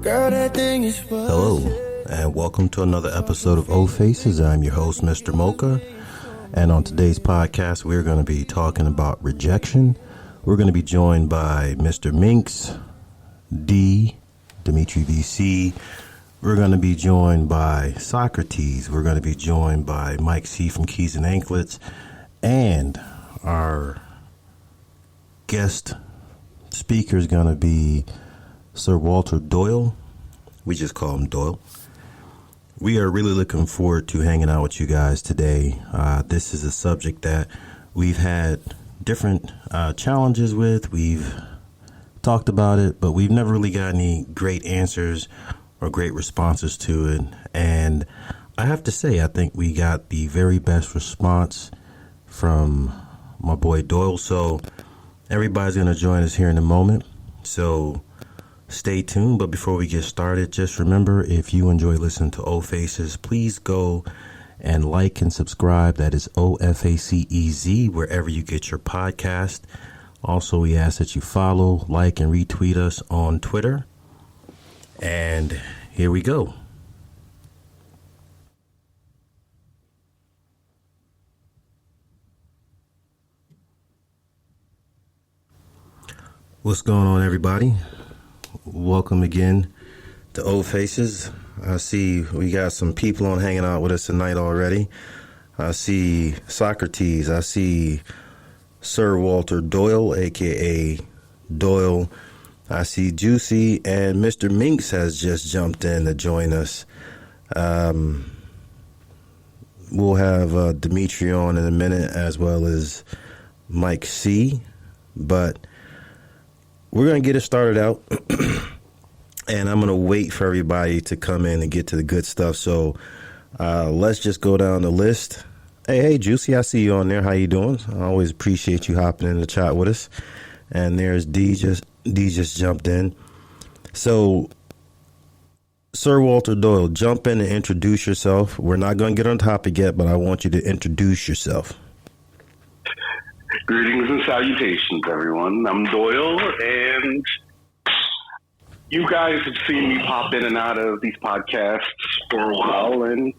Hello, and welcome to another episode of Old Faces. I'm your host, Mr. Mocha, and on today's podcast, we're going to be talking about rejection. We're going to be joined by Mr. Minx, Dimitri VC. We're going to be joined by Socrates. We're going to be joined by Mike C. from Keys and Anklets, and our guest speaker is going to be Sir Walter Doyle. We just call him Doyle. We are really looking forward to hanging out with you guys today. This is a subject that we've had different challenges with. We've talked about it, but we've never really got any great answers or great responses to it. And I have to say, I think we got the very best response from my boy Doyle. So everybody's going to join us here in a moment. So stay tuned. But before we get started, just remember, if you enjoy listening to Old Faces, please go and like and subscribe. That is OFACEZ, wherever you get your podcast. Also, we ask that you follow, like, and retweet us on Twitter. And here we go. What's going on, everybody? Welcome again to Old Faces. I see we got some people on hanging out with us tonight already. I see Socrates. I see Sir Walter Doyle, a.k.a. Doyle. I see Juicy, and Mr. Minx has just jumped in to join us. We'll have Dimitri on in a minute, as well as Mike C. But we're going to get it started out, and I'm going to wait for everybody to come in and get to the good stuff. So let's just go down the list. Hey, Juicy, I see you on there. How you doing? I always appreciate you hopping in the chat with us. And there's D just jumped in. So, Sir Walter Doyle, jump in and introduce yourself. We're not going to get on topic yet, but I want you to introduce yourself. Greetings and salutations, everyone. I'm Doyle, and you guys have seen me pop in and out of these podcasts for a while, and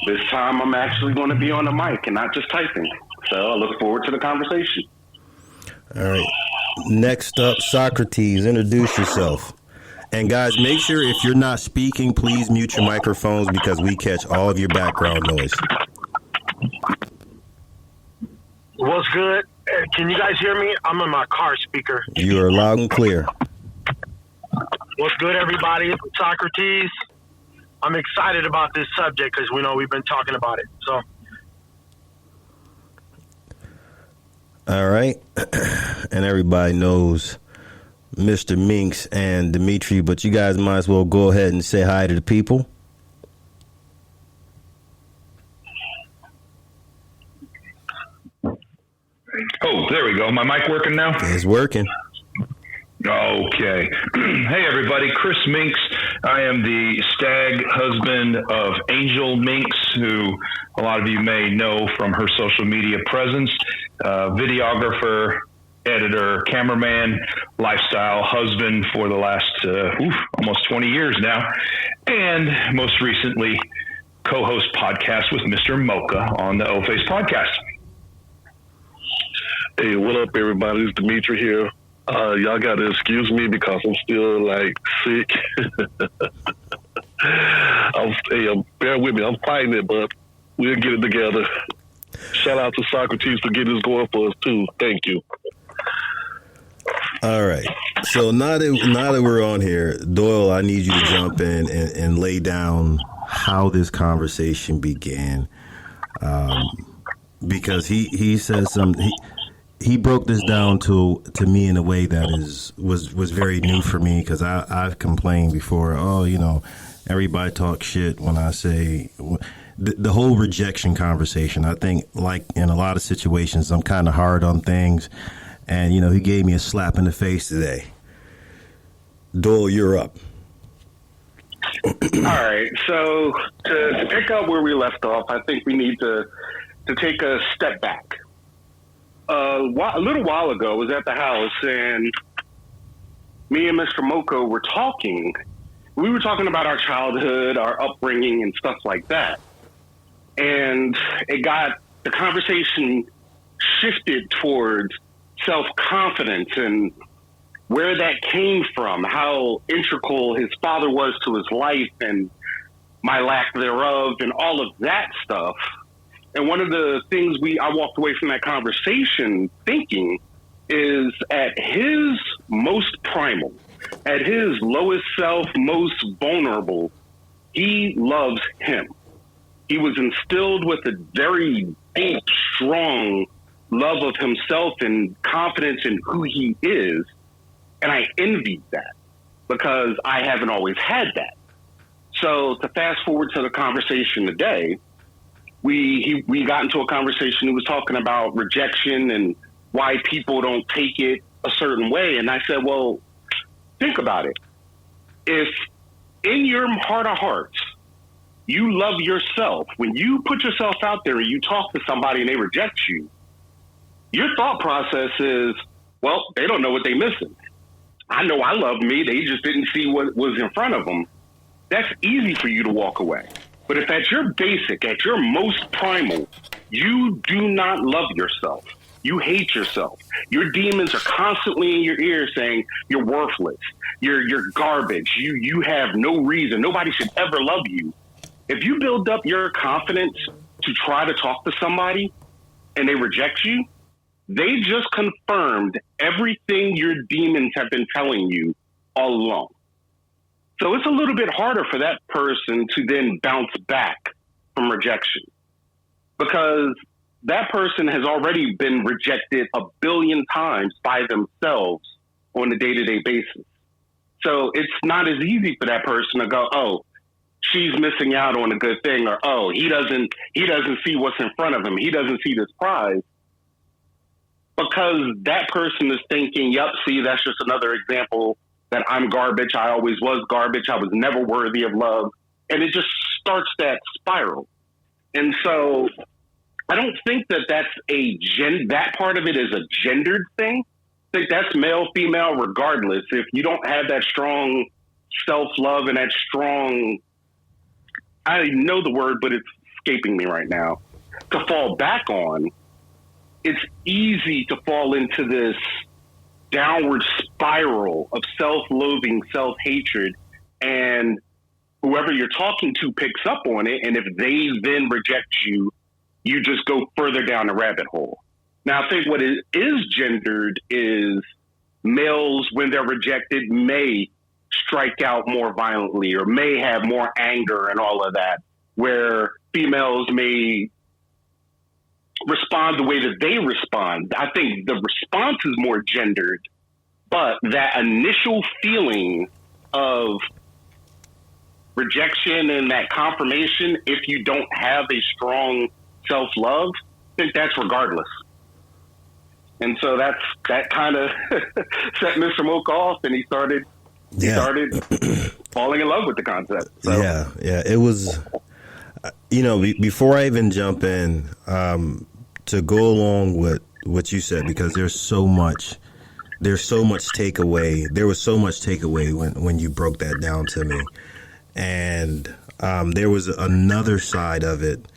this time I'm actually going to be on the mic and not just typing. So I look forward to the conversation. All right. Next up, Socrates, introduce yourself. And guys, make sure if you're not speaking, please mute your microphones because we catch all of your background noise. What's good? Can you guys hear me? I'm in my car speaker. You are loud and clear. What's good, everybody? It's Socrates. I'm excited about this subject because we know we've been talking about it. So. All right. And everybody knows Mr. Minx and Dimitri, but you guys might as well go ahead and say hi to the people. Oh, there we go. My mic working now? It's working. Okay. Hey, everybody. Chris Minx. I am the stag husband of Angel Minx, who a lot of you may know from her social media presence. Videographer, editor, cameraman, lifestyle husband for the last almost 20 years now. And most recently, co-host podcast with Mr. Mocha on the O Face podcast. Hey, what up, everybody? It's Dimitri here. Y'all got to excuse me because I'm still, sick. Bear with me. I'm fighting it, but we'll get it together. Shout out to Socrates for getting this going for us, too. Thank you. All right. So now that we're on here, Doyle, I need you to jump in and lay down how this conversation began. Because he says something... He broke this down to me in a way that was very new for me because I've complained before. Everybody talks shit when I say the whole rejection conversation. I think like in a lot of situations, I'm kind of hard on things. And, he gave me a slap in the face today. Doyle, you're up. All right. So to pick up where we left off, I think we need to take a step back. A little while ago, I was at the house, and me and Mr. Mocha were talking. We were talking about our childhood, our upbringing, and stuff like that. And the conversation shifted towards self-confidence and where that came from, how integral his father was to his life and my lack thereof and all of that stuff. And one of the things I walked away from that conversation thinking is at his most primal, at his lowest self, most vulnerable, he loves him. He was instilled with a very deep, strong love of himself and confidence in who he is. And I envied that because I haven't always had that. So to fast forward to the conversation today, we got into a conversation. He was talking about rejection and why people don't take it a certain way. And I said, well, think about it. If in your heart of hearts, you love yourself, when you put yourself out there and you talk to somebody and they reject you, your thought process is, well, they don't know what they're missing. I know I love me. They just didn't see what was in front of them. That's easy for you to walk away. But if at your basic, at your most primal, you do not love yourself, you hate yourself, your demons are constantly in your ear saying you're worthless, you're garbage, you have no reason, nobody should ever love you. If you build up your confidence to try to talk to somebody and they reject you, they just confirmed everything your demons have been telling you all along. So it's a little bit harder for that person to then bounce back from rejection because that person has already been rejected a billion times by themselves on a day-to-day basis. So it's not as easy for that person to go, oh, she's missing out on a good thing, or, oh, he doesn't see what's in front of him. He doesn't see this prize. Because that person is thinking, yep, see, that's just another example that I'm garbage. I always was garbage. I was never worthy of love. And it just starts that spiral. And so I don't think that that's that part of it is a gendered thing. I think that's male, female, regardless. If you don't have that strong self-love and that strong, I know the word, but it's escaping me right now, to fall back on, it's easy to fall into this downward spiral of self-loathing, self-hatred, and whoever you're talking to picks up on it. And if they then reject you, you just go further down the rabbit hole. Now, I think what is gendered is males, when they're rejected, may strike out more violently or may have more anger and all of that, where females may respond the way that they respond. I think the response is more gendered, but that initial feeling of rejection and that confirmation, if you don't have a strong self-love, I think that's regardless. And so that kind of set Mr. Mocha off, and he started falling in love with the concept. So. Yeah. It was, before I even jump in, to go along with what you said, because there's so much takeaway. There was so much takeaway when you broke that down to me. And there was another side of it.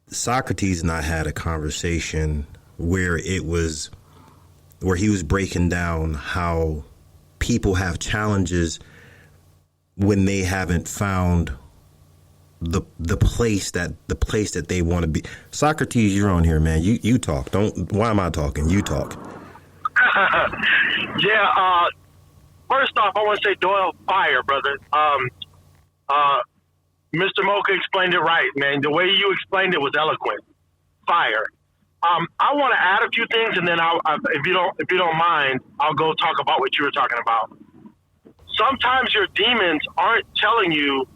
Socrates and I had a conversation where he was breaking down how people have challenges when they haven't found the place that they want to be. Socrates, you're on here, man. You talk. Why am I talking? You talk. Yeah. First off, I want to say Doyle, fire, brother. Mr. Mocha explained it right, man. The way you explained it was eloquent. Fire. I want to add a few things, and then if you don't mind, I'll go talk about what you were talking about. Sometimes your demons aren't telling you,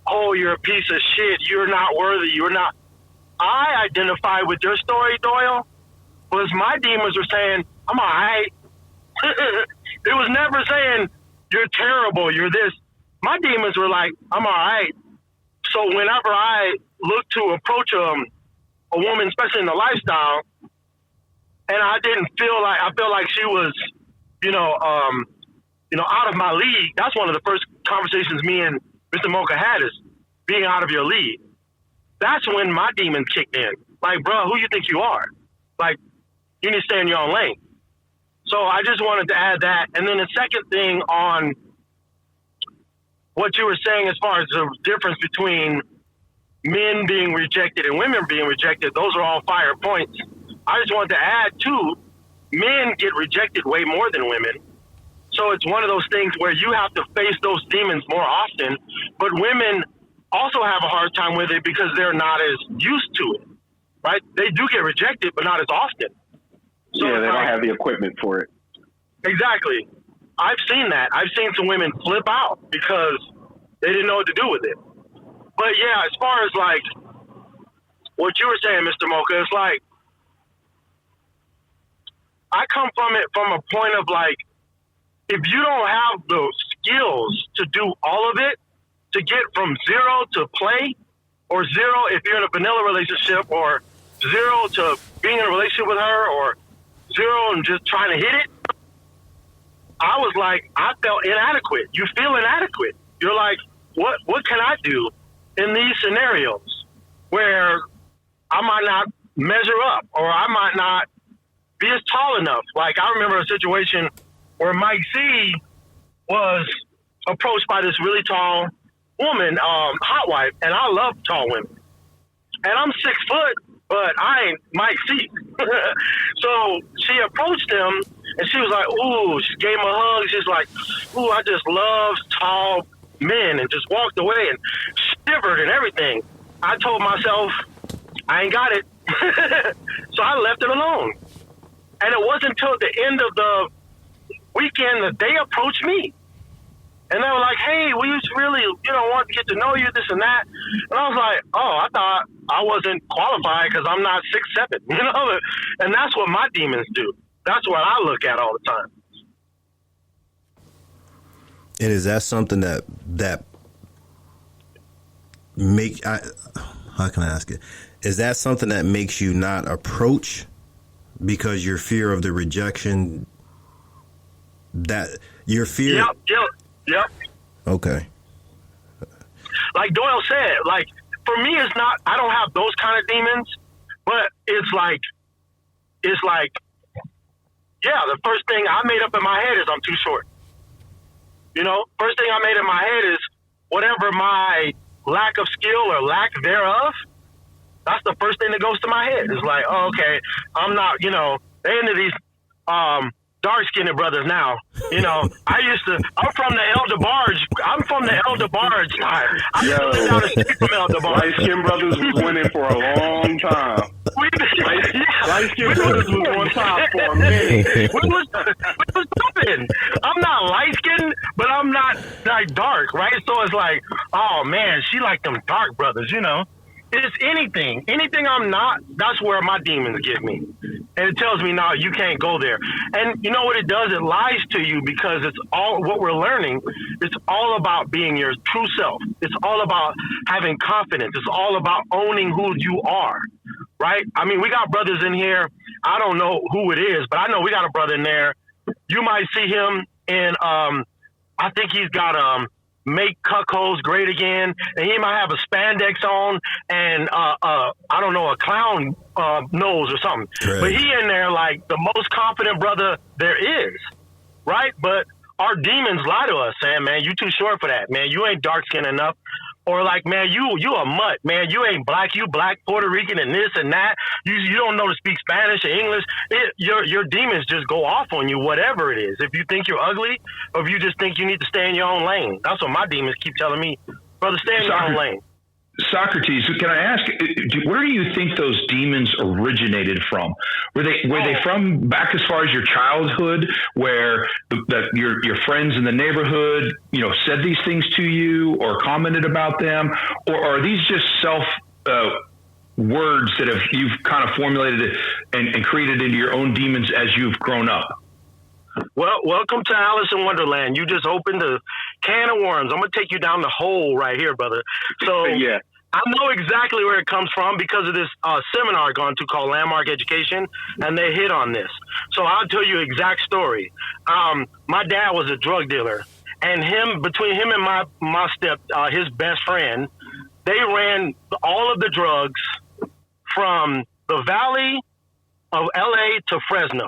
oh, you're a piece of shit, you're not worthy, you're not. I identify with your story, Doyle, was my demons were saying, I'm all right. It was never saying, you're terrible, you're this. My demons were like, I'm all right. So whenever I look to approach a woman, especially in the lifestyle, and I felt like she was, out of my league. That's one of the first conversations me and Mr. Mocha had, is being out of your league. That's when my demons kicked in. Like, bro, who you think you are? Like, you need to stay in your own lane. So I just wanted to add that. And then the second thing on what you were saying as far as the difference between men being rejected and women being rejected, those are all fire points. I just wanted to add, too, men get rejected way more than women. So it's one of those things where you have to face those demons more often. But women also have a hard time with it because they're not as used to it, right? They do get rejected, but not as often. So yeah, they don't have the equipment for it. Exactly. I've seen that. I've seen some women flip out because they didn't know what to do with it. But yeah, as far as like what you were saying, Mr. Mocha, it's like I come from it from a point of like, if you don't have the skills to do all of it, to get from zero to play, or zero if you're in a vanilla relationship, or zero to being in a relationship with her, or zero and just trying to hit it, I was like, I felt inadequate. You feel inadequate. You're like, what can I do in these scenarios where I might not measure up, or I might not be as tall enough? Like, I remember a situation where Mike C was approached by this really tall woman, hot wife, and I love tall women. And I'm 6 foot, but I ain't Mike C. So she approached him, and she was like, ooh, she gave him a hug. She's like, ooh, I just love tall men, and just walked away and shivered and everything. I told myself, I ain't got it. So I left it alone. And it wasn't until the end of the weekend that they approached me. And they were like, hey, we just really, want to get to know you, this and that. And I was like, oh, I thought I wasn't qualified because I'm not 6'7", And that's what my demons do. That's what I look at all the time. And is that something that how can I ask it? Is that something that makes you not approach because your fear of the rejection, that your fear? Yep. Okay. Like Doyle said, like, for me, it's not, I don't have those kind of demons, but it's like, yeah, the first thing I made up in my head is I'm too short. First thing I made in my head is whatever my lack of skill or lack thereof, that's the first thing that goes to my head. It's like, oh, okay, I'm not, they into these dark-skinned brothers now. I'm from the El DeBarge. I'm from the El DeBarge time. I used to live down the street from El DeBarge. Light-skinned brothers was winning for a long time. Light-skinned brothers was on top for a minute. We was something. I'm not light-skinned, but I'm not like dark, right? So it's like, oh man, she like them dark brothers, It's anything I'm not, that's where my demons get me. And it tells me, no, you can't go there. And you know what it does? It lies to you, because it's all what we're learning. It's all about being your true self. It's all about having confidence. It's all about owning who you are, right? I mean, we got brothers in here. I don't know who it is, but I know we got a brother in there. You might see him in, I think he's got, Make Cuckolds Great Again, and he might have a spandex on and I don't know, a clown nose or something. Right. But he in there like the most confident brother there is, right? But our demons lie to us, saying, man, you too short for that, man. You ain't dark skinned enough. Or like, man, you a mutt, man. You ain't black. You black, Puerto Rican, and this and that. You don't know to speak Spanish or English. Your demons just go off on you, whatever it is. If you think you're ugly, or if you just think you need to stay in your own lane. That's what my demons keep telling me, brother. Stay in your own lane. Socrates, can I ask, where do you think those demons originated from? Were they from back as far as your childhood, where your friends in the neighborhood, said these things to you or commented about them, or are these just words that you've kind of formulated and created into your own demons as you've grown up? Well, welcome to Alice in Wonderland. You just opened a can of worms. I'm going to take you down the hole right here, brother. So yeah. I know exactly where it comes from because of this seminar I've gone to called Landmark Education, and they hit on this. So I'll tell you exact story. My dad was a drug dealer, and between him and my his best friend, they ran all of the drugs from the Valley of LA to Fresno.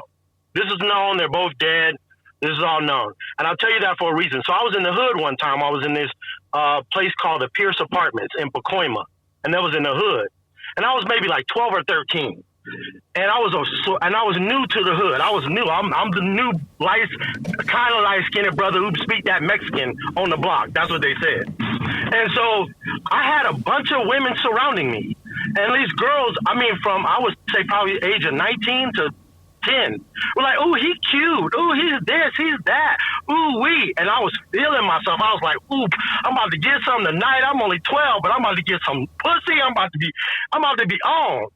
This is known. They're both dead. This is all known. And I'll tell you that for a reason. So I was in the hood one time. I was in this place called the Pierce Apartments in Pacoima. And that was in the hood. And I was maybe like 12 or 13. And I was new to the hood. I was new. I'm the new kind of light-skinned brother who speak that Mexican on the block. That's what they said. And so I had a bunch of women surrounding me. And these girls, I would say probably age of 19 to 10. We're like, ooh, he cute. Ooh, he's this, he's that. Ooh, wee. And I was feeling myself. I was like, ooh, I'm about to get some tonight. I'm only 12, but I'm about to get some pussy. I'm about to be on.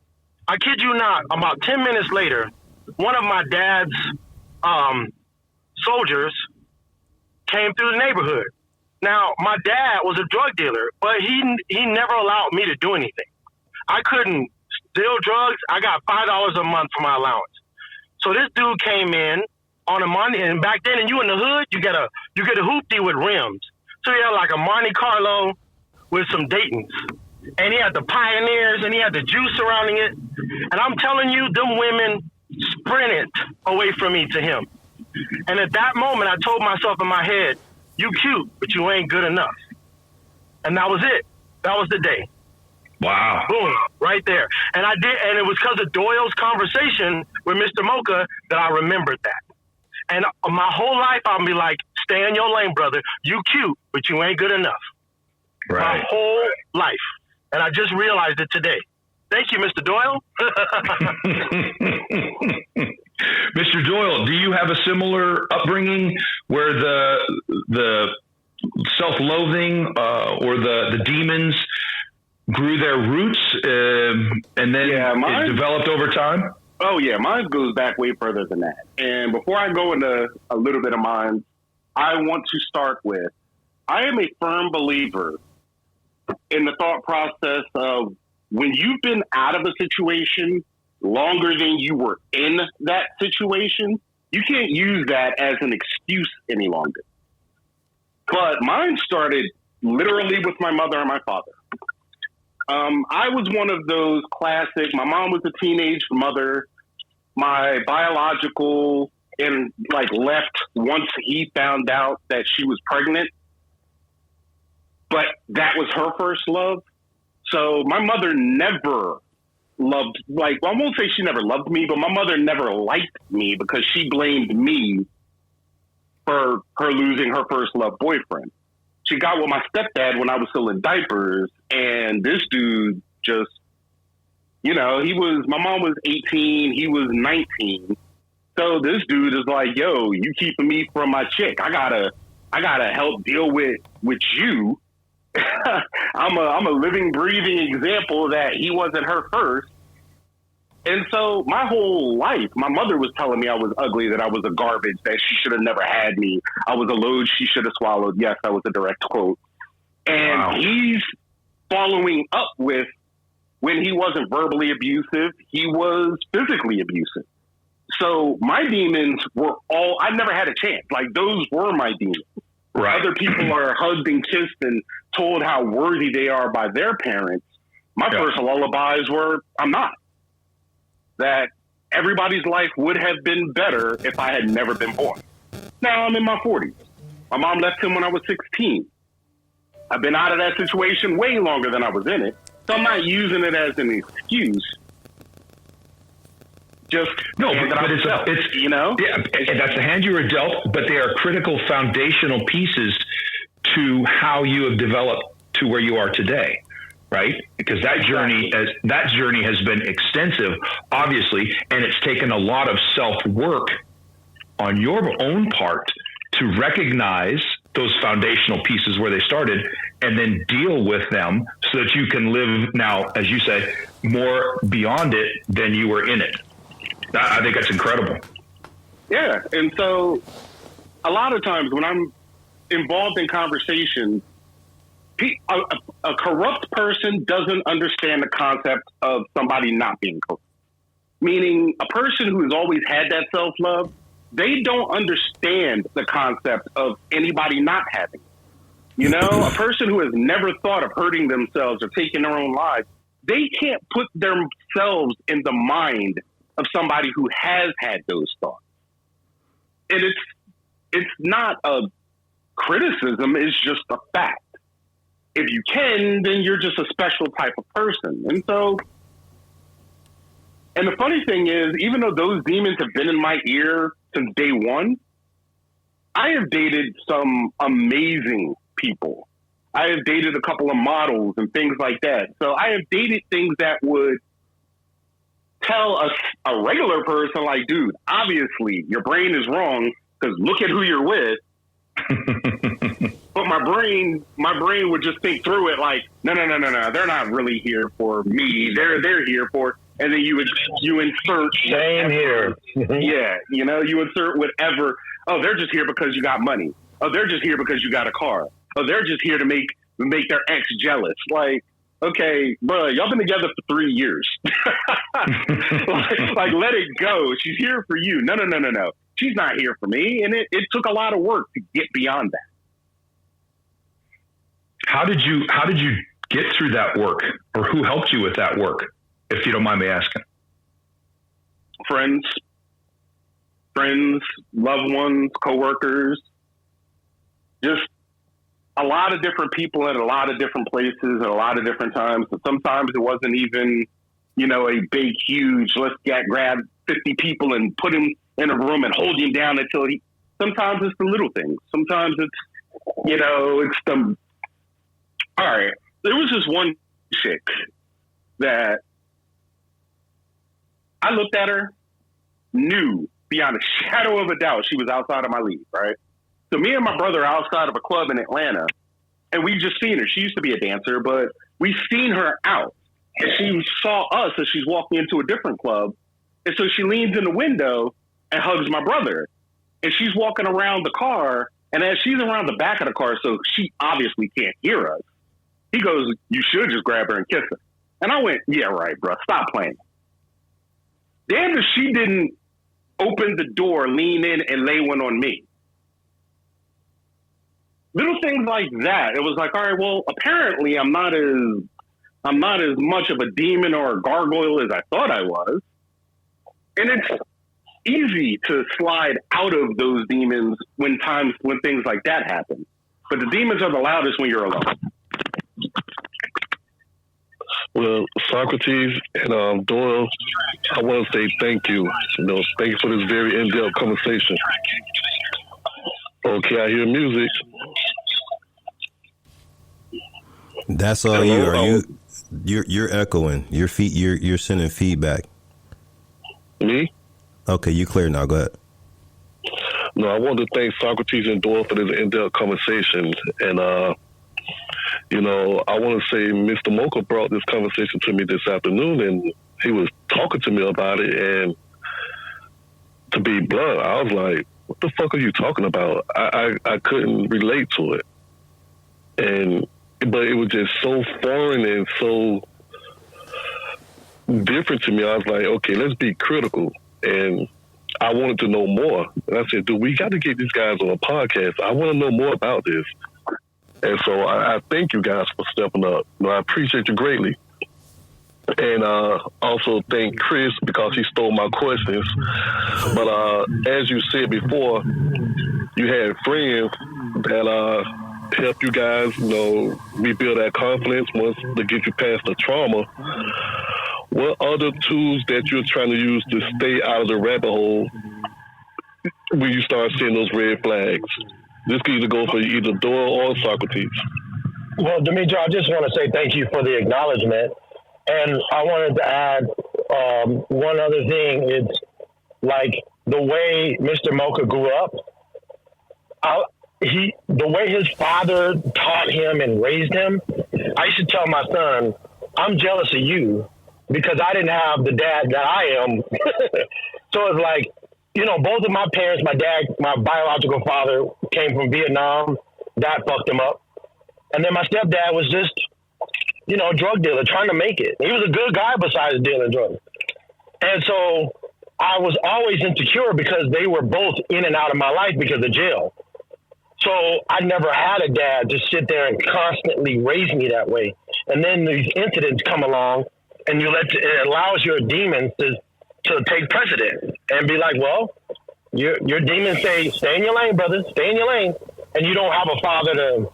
I kid you not, about 10 minutes later, one of my dad's soldiers came through the neighborhood. Now, my dad was a drug dealer, but he never allowed me to do anything. I couldn't steal drugs. I got $5 a month for my allowance. So this dude came in on a Monte, and back then, and you in the hood, you get a hoopty with rims. So he had like a Monte Carlo with some Daytons. And he had the Pioneers, and he had the juice surrounding it. And I'm telling you, them women sprinted away from me to him. And at that moment, I told myself in my head, you cute, but you ain't good enough. And that was it. That was the day. Wow. Boom, right there. And I did, and it was because of Doyle's conversation with Mr. Mocha that I remembered that. And my whole life, I'll be like, stay in your lane, brother. You cute, but you ain't good enough. Right. My whole life. And I just realized it today. Thank you, Mr. Doyle. Mr. Doyle, do you have a similar upbringing where the self-loathing or the demons grew their roots and then it developed over time? Oh, yeah. Mine goes back way further than that. And before I go into a little bit of mine, I want to start with, I am a firm believer in the thought process of when you've been out of a situation longer than you were in that situation, you can't use that as an excuse any longer. But mine started literally with my mother and my father. I was one of those classic, my mom was a teenage mother, my biological and left once he found out that she was pregnant. But that was her first love. So my mother never loved, I won't say she never loved me, but my mother never liked me because she blamed me for her losing her first love boyfriend. She got with my stepdad when I was still in diapers, and this dude just, my mom was 18, he was 19. So this dude is like, yo, you keeping me from my chick. I gotta help deal with you. I'm a living, breathing example that he wasn't her first. And so my whole life, my mother was telling me I was ugly, that I was a garbage, that she should have never had me. I was a load she should have swallowed. Yes, that was a direct quote. And He's following up with, when he wasn't verbally abusive, he was physically abusive. So my demons were I never had a chance. Those were my demons. Right. Other people are hugged and kissed and told how worthy they are by their parents. My first lullabies were, I'm not. That everybody's life would have been better if I had never been born. Now I'm in my 40s. My mom left him when I was 16. I've been out of that situation way longer than I was in it. So I'm not using it as an excuse. Just no, but it's that's the hand you were dealt, but they are critical foundational pieces to how you have developed to where you are today, right? Because that journey has been extensive, obviously, and it's taken a lot of self-work on your own part to recognize those foundational pieces where they started and then deal with them so that you can live now, as you say, more beyond it than you were in it. I think that's incredible. Yeah. And so a lot of times when I'm involved in conversations, A corrupt person doesn't understand the concept of somebody not being corrupt. Meaning, a person who has always had that self-love, they don't understand the concept of anybody not having it. You know, a person who has never thought of hurting themselves or taking their own lives, they can't put themselves in the mind of somebody who has had those thoughts. And it's not a criticism, it's just a fact. If you can, then you're just a special type of person. And so, and the funny thing is, even though those demons have been in my ear since day one, I have dated some amazing people. I have dated a couple of models and things like that. So I have dated things that would tell a regular person, like, dude, obviously your brain is wrong because look at who you're with. But my brain would just think through it like, no, they're not really here for me. They're here for, and then you insert. Same here. Yeah, you know, you insert whatever. Oh, they're just here because you got money. Oh, they're just here because you got a car. Oh, they're just here to make their ex jealous. Like, okay, bro, y'all been together for 3 years. like, let it go. She's here for you. No. She's not here for me. And it took a lot of work to get beyond that. How did you get through that work, or who helped you with that work, if you don't mind me asking? Friends, loved ones, coworkers, just a lot of different people at a lot of different places at a lot of different times. But sometimes it wasn't even, you know, a big, huge, let's grab 50 people and put him in a room and hold him down until he, sometimes it's the little things. Sometimes it's, you know, it's the, all right, there was this one chick that I looked at her, knew beyond a shadow of a doubt she was outside of my league, right? So me and my brother are outside of a club in Atlanta, and we just seen her. She used to be a dancer, but we seen her out. And she saw us as she's walking into a different club. And so she leans in the window and hugs my brother. And she's walking around the car, and as she's around the back of the car, so she obviously can't hear us, he goes, you should just grab her and kiss her. And I went, yeah, right, bro. Stop playing. Damn if she didn't open the door, lean in, and lay one on me. Little things like that. It was like, all right, well, apparently I'm not as much of a demon or a gargoyle as I thought I was. And it's easy to slide out of those demons when things like that happen. But the demons are the loudest when you're alone. Well, Socrates and Doyle, I want to say thank you. Thank you for this very in-depth conversation. Okay, I hear music. That's all you. You're echoing. You're sending feedback. Me? Okay, you clear now. Go ahead. No, I want to thank Socrates and Doyle for this in-depth conversation. And, I want to say Mr. Mocha brought this conversation to me this afternoon, and he was talking to me about it. And to be blunt, I was like, what the fuck are you talking about? I couldn't relate to it. But it was just so foreign and so different to me. I was like, okay, let's be critical. And I wanted to know more. And I said, dude, we got to get these guys on a podcast. I want to know more about this. And so I thank you guys for stepping up. I appreciate you greatly. And also thank Chris because he stole my questions. But as you said before, you had friends that help you guys, rebuild that confidence once to get you past the trauma. What other tools that you're trying to use to stay out of the rabbit hole when you start seeing those red flags? This could either go for either Doyle or Socrates. Well, Demetri, I just want to say thank you for the acknowledgement. And I wanted to add one other thing. It's like the way Mr. Mocha grew up, the way his father taught him and raised him, I used to tell my son, I'm jealous of you because I didn't have the dad that I am. So it's like, both of my parents, my dad, my biological father came from Vietnam. That fucked him up. And then my stepdad was just, drug dealer trying to make it. He was a good guy besides dealing drugs. And so I was always insecure because they were both in and out of my life because of jail. So I never had a dad to sit there and constantly raise me that way. And then these incidents come along and it allows your demons to take precedent and be like, well, your demons say, stay in your lane, brother, stay in your lane. And you don't have a father to,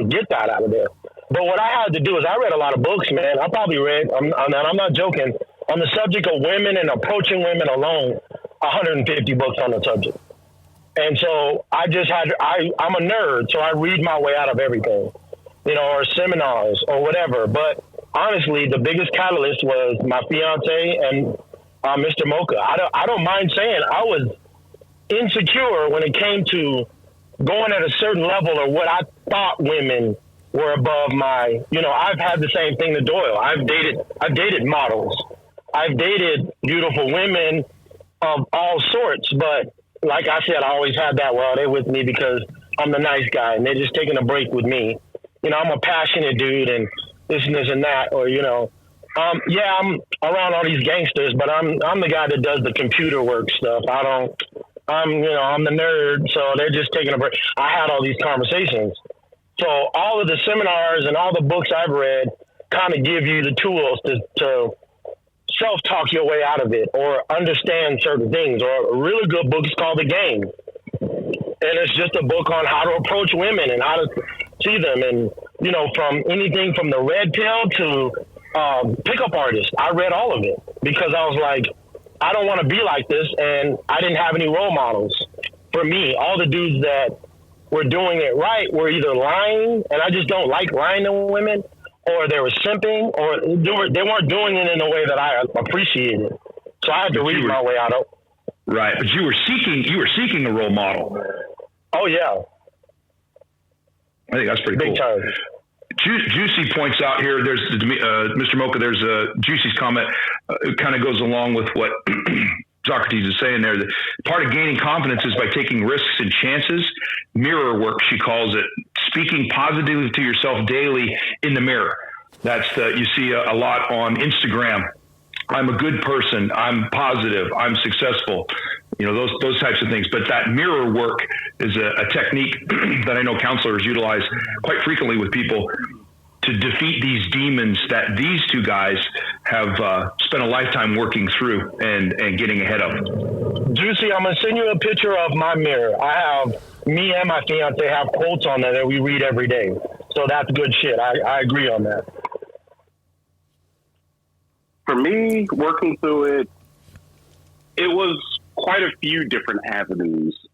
get that out of there. But what I had to do is I read a lot of books, man. I probably read, I'm not joking, on the subject of women and approaching women alone, 150 books on the subject. And so I'm a nerd, so I read my way out of everything, or seminars or whatever. But honestly, the biggest catalyst was my fiance and Mr. Mocha. I don't mind saying I was insecure when it came to going at a certain level or what I thought women were above my, I've had the same thing to Doyle. I've dated models. I've dated beautiful women of all sorts, but like I said, I always had that, well, they're with me because I'm the nice guy and they're just taking a break with me. I'm a passionate dude and this and that, or, I'm around all these gangsters, but I'm the guy that does the computer work stuff. I'm the nerd, so they're just taking a break. I had all these conversations. So all of the seminars and all the books I've read kind of give you the tools to self-talk your way out of it or understand certain things. Or a really good book is called The Game. And it's just a book on how to approach women and how to see them. And, from anything from the red pill to pickup artists. I read all of it because I was like, I don't want to be like this. And I didn't have any role models for me. All the dudes that were doing it right were either lying, and I just don't like lying to women, or they were simping, or they weren't doing it in a way that I appreciated. So I had to read my way out of. Right, but you were seeking a role model. Oh yeah, I think that's pretty big cool. time. Juicy points out here. There's Mr. Mocha. There's Juicy's comment. It kind of goes along with what Socrates is saying there. That part of gaining confidence is by taking risks and chances. Mirror work, she calls it. Speaking positively to yourself daily in the mirror. You see a lot on Instagram. I'm a good person. I'm positive. I'm successful. Those types of things. But that mirror work is a technique that I know counselors utilize quite frequently with people to defeat these demons that these two guys have spent a lifetime working through and getting ahead of. Juicy, I'm going to send you a picture of my mirror. Me and my fiance have quotes on there that we read every day. So that's good shit. I agree on that. For me, working through it, it was quite a few different avenues.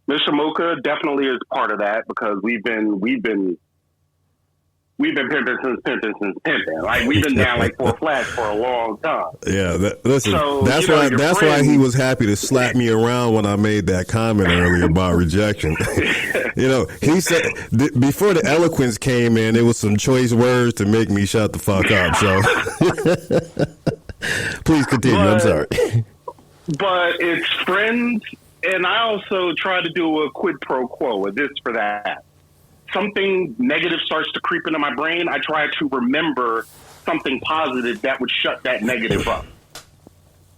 Mr. Mocha definitely is part of that because we've been pimping since pimping. Like we've been down like 4 flats for a long time. Yeah, listen. So, that's why he was happy to slap me around when I made that comment earlier about rejection. He said before the eloquence came in, there was some choice words to make me shut the fuck up. So please continue. I'm sorry. But it's friends, and I also try to do a quid pro quo, a this for that. Something negative starts to creep into my brain, I try to remember something positive that would shut that negative up.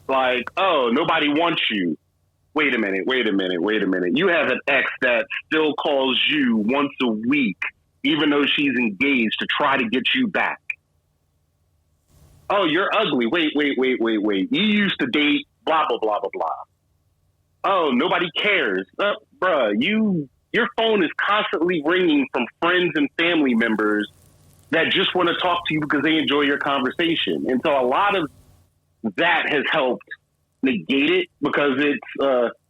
Like, oh, nobody wants you. Wait a minute. You have an ex that still calls you once a week, even though she's engaged, to try to get you back. Oh, you're ugly. Wait. You used to date blah, blah, blah, blah, blah. Oh, nobody cares. Bruh, your phone is constantly ringing from friends and family members that just want to talk to you because they enjoy your conversation. And so a lot of that has helped negate it because it's,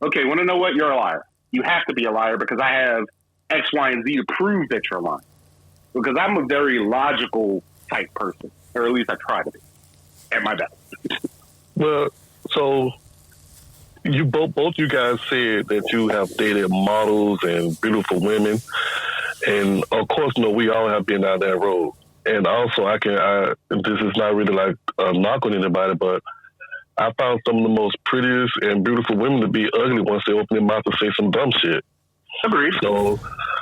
okay, want to know what? You're a liar. You have to be a liar because I have X, Y, and Z to prove that you're lying. Because I'm a very logical type person, or at least I try to be, at my best. Well, so you both you guys said that you have dated models and beautiful women, and of course, we all have been down that road. And also, this is not really like a knock on anybody, but I found some of the most prettiest and beautiful women to be ugly once they open their mouth to say some dumb shit. Agreed. So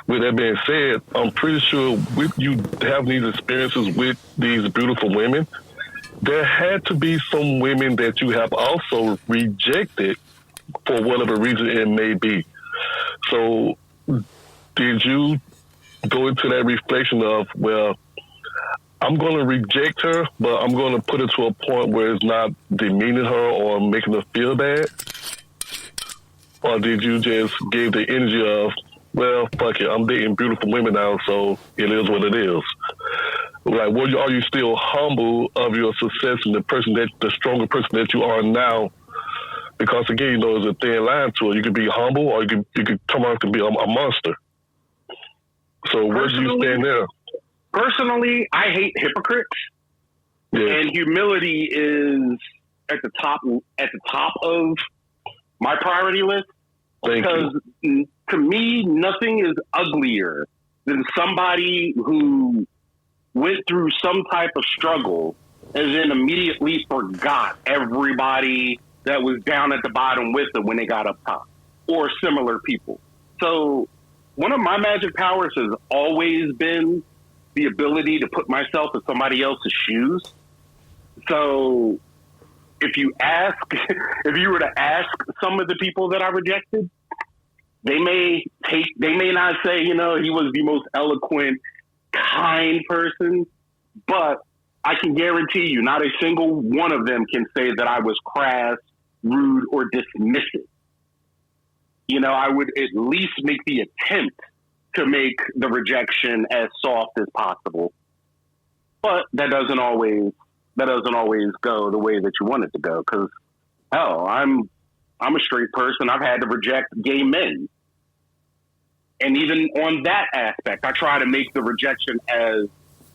with that being said, I'm pretty sure with you having these experiences with these beautiful women, there had to be some women that you have also rejected for whatever reason it may be. So did you go into that reflection of, well, I'm going to reject her, but I'm going to put it to a point where it's not demeaning her or making her feel bad? Or did you just give the energy of, well, fuck it, I'm dating beautiful women now, so it is what it is? Like, are you still humble of your success and the stronger person that you are now? Because again, there's a thin line to it. You could be humble, or you could come out to be a monster. So where do you stand there? Personally, I hate hypocrites, and humility is at the top of my priority list. Because to me, nothing is uglier than somebody who went through some type of struggle and then immediately forgot everybody that was down at the bottom with them when they got up top, or similar people. So one of my magic powers has always been the ability to put myself in somebody else's shoes. So if you were to ask some of the people that I rejected, they may not say, he was the most eloquent, kind person, but I can guarantee you not a single one of them can say that I was crass, rude, or dismissive. I would at least make the attempt to make the rejection as soft as possible. But that doesn't always go the way that you want it to go. Because, hell, I'm a straight person. I've had to reject gay men. And even on that aspect, I try to make the rejection as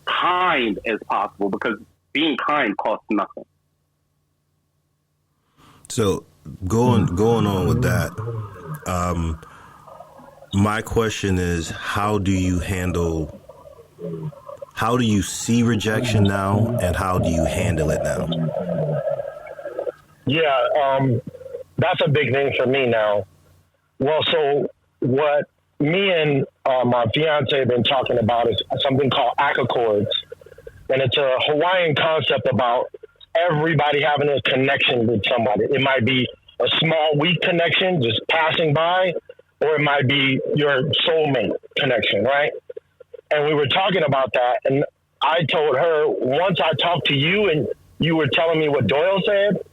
kind as possible, because being kind costs nothing. So going on with that, my question is, how do you see rejection now, and how do you handle it now? Yeah, that's a big thing for me now. Well, so what me and my fiance have been talking about is something called accolades, and it's a Hawaiian concept about everybody having a connection with somebody. It might be a small, weak connection, just passing by, or it might be your soulmate connection, right? And we were talking about that, and I told her, once I talked to you and you were telling me what Doyle said,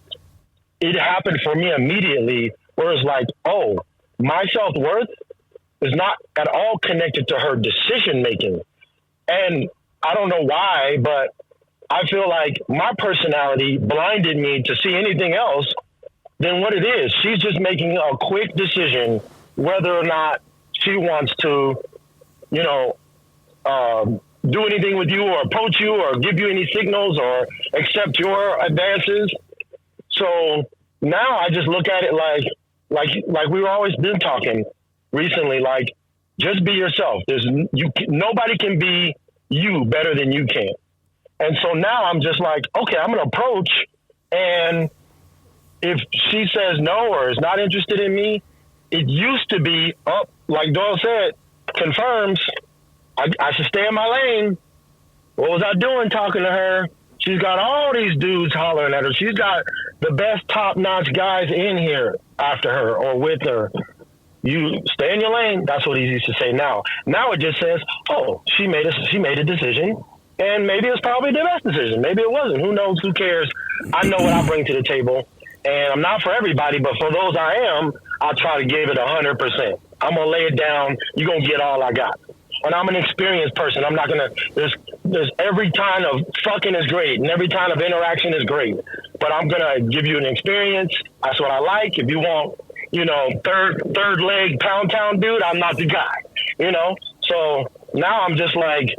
it happened for me immediately, where it's like, oh, my self-worth is not at all connected to her decision-making. And I don't know why, but I feel like my personality blinded me to see anything else than what it is. She's just making a quick decision whether or not she wants to, do anything with you or approach you or give you any signals or accept your advances. So now I just look at it like we've always been talking recently, like, just be yourself. Nobody can be you better than you can. And so now I'm just like, okay, I'm going to approach, and if she says no or is not interested in me, it used to be up, like Doyle said, confirms I should stay in my lane. What was I doing talking to her? She's got all these dudes hollering at her. She's got the best top-notch guys in here after her or with her. You stay in your lane. That's what he used to say now. Now it just says, oh, she made a decision, and maybe it's probably the best decision. Maybe it wasn't. Who knows? Who cares? I know what I bring to the table, and I'm not for everybody, but for those I am, I'll try to give it 100%. I'm going to lay it down. You're going to get all I got. And I'm an experienced person. I'm not going to, there's every kind of fucking is great, and every kind of interaction is great, but I'm going to give you an experience. That's what I like. If you want, third leg pound town dude, I'm not the guy, So now I'm just like,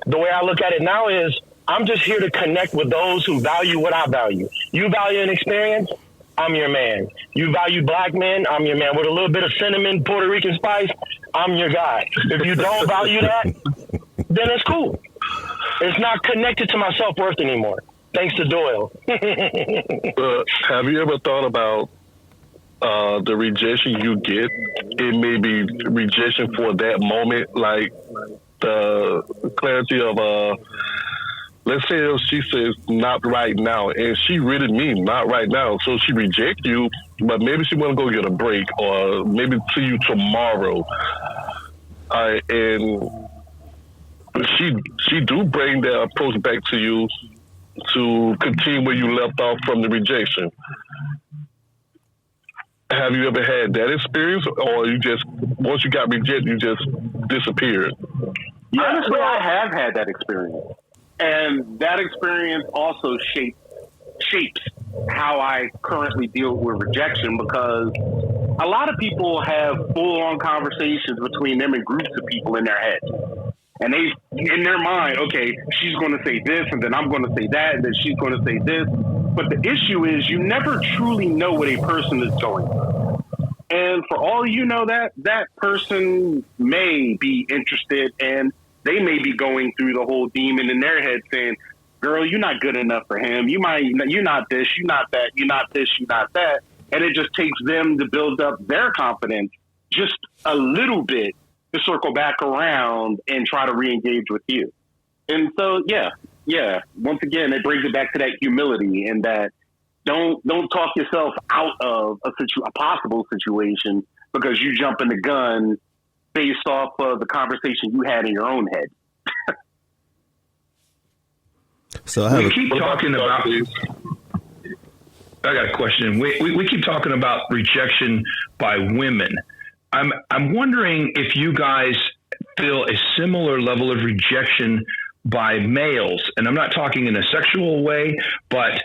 the way I look at it now is I'm just here to connect with those who value what I value. You value an experience, I'm your man. You value black men, I'm your man. With a little bit of cinnamon, Puerto Rican spice, I'm your guy. If you don't value that, then it's cool. It's not connected to my self-worth anymore, thanks to Doyle. Have you ever thought about the rejection you get, it may be rejection for that moment, like the clarity of let's say if she says not right now, and she really means not right now, so she rejects you, but maybe she want to go get a break, or maybe see you tomorrow, and she do bring that approach back to you to continue where you left off from the rejection. Have you ever had that experience, or you just, once you got rejected, you just disappeared? Yeah, honestly, I have had that experience. And that experience also shapes how I currently deal with rejection, because a lot of people have full-on conversations between them and groups of people in their head. And they, in their mind, okay, she's going to say this, and then I'm going to say that, and then she's going to say this. But the issue is you never truly know what a person is going through. And for all you know, that person may be interested, and they may be going through the whole demon in their head saying, girl, you're not good enough for him. You're not this, you're not that, you're not this, you're not that. And it just takes them to build up their confidence just a little bit to circle back around and try to re-engage with you. And so, yeah. Once again, it brings it back to that humility, and that don't talk yourself out of a possible situation because you jump in the gun based off of the conversation you had in your own head. So I keep talking about. I got a question. We keep talking about rejection by women. I'm wondering if you guys feel a similar level of rejection by males, and I'm not talking in a sexual way, but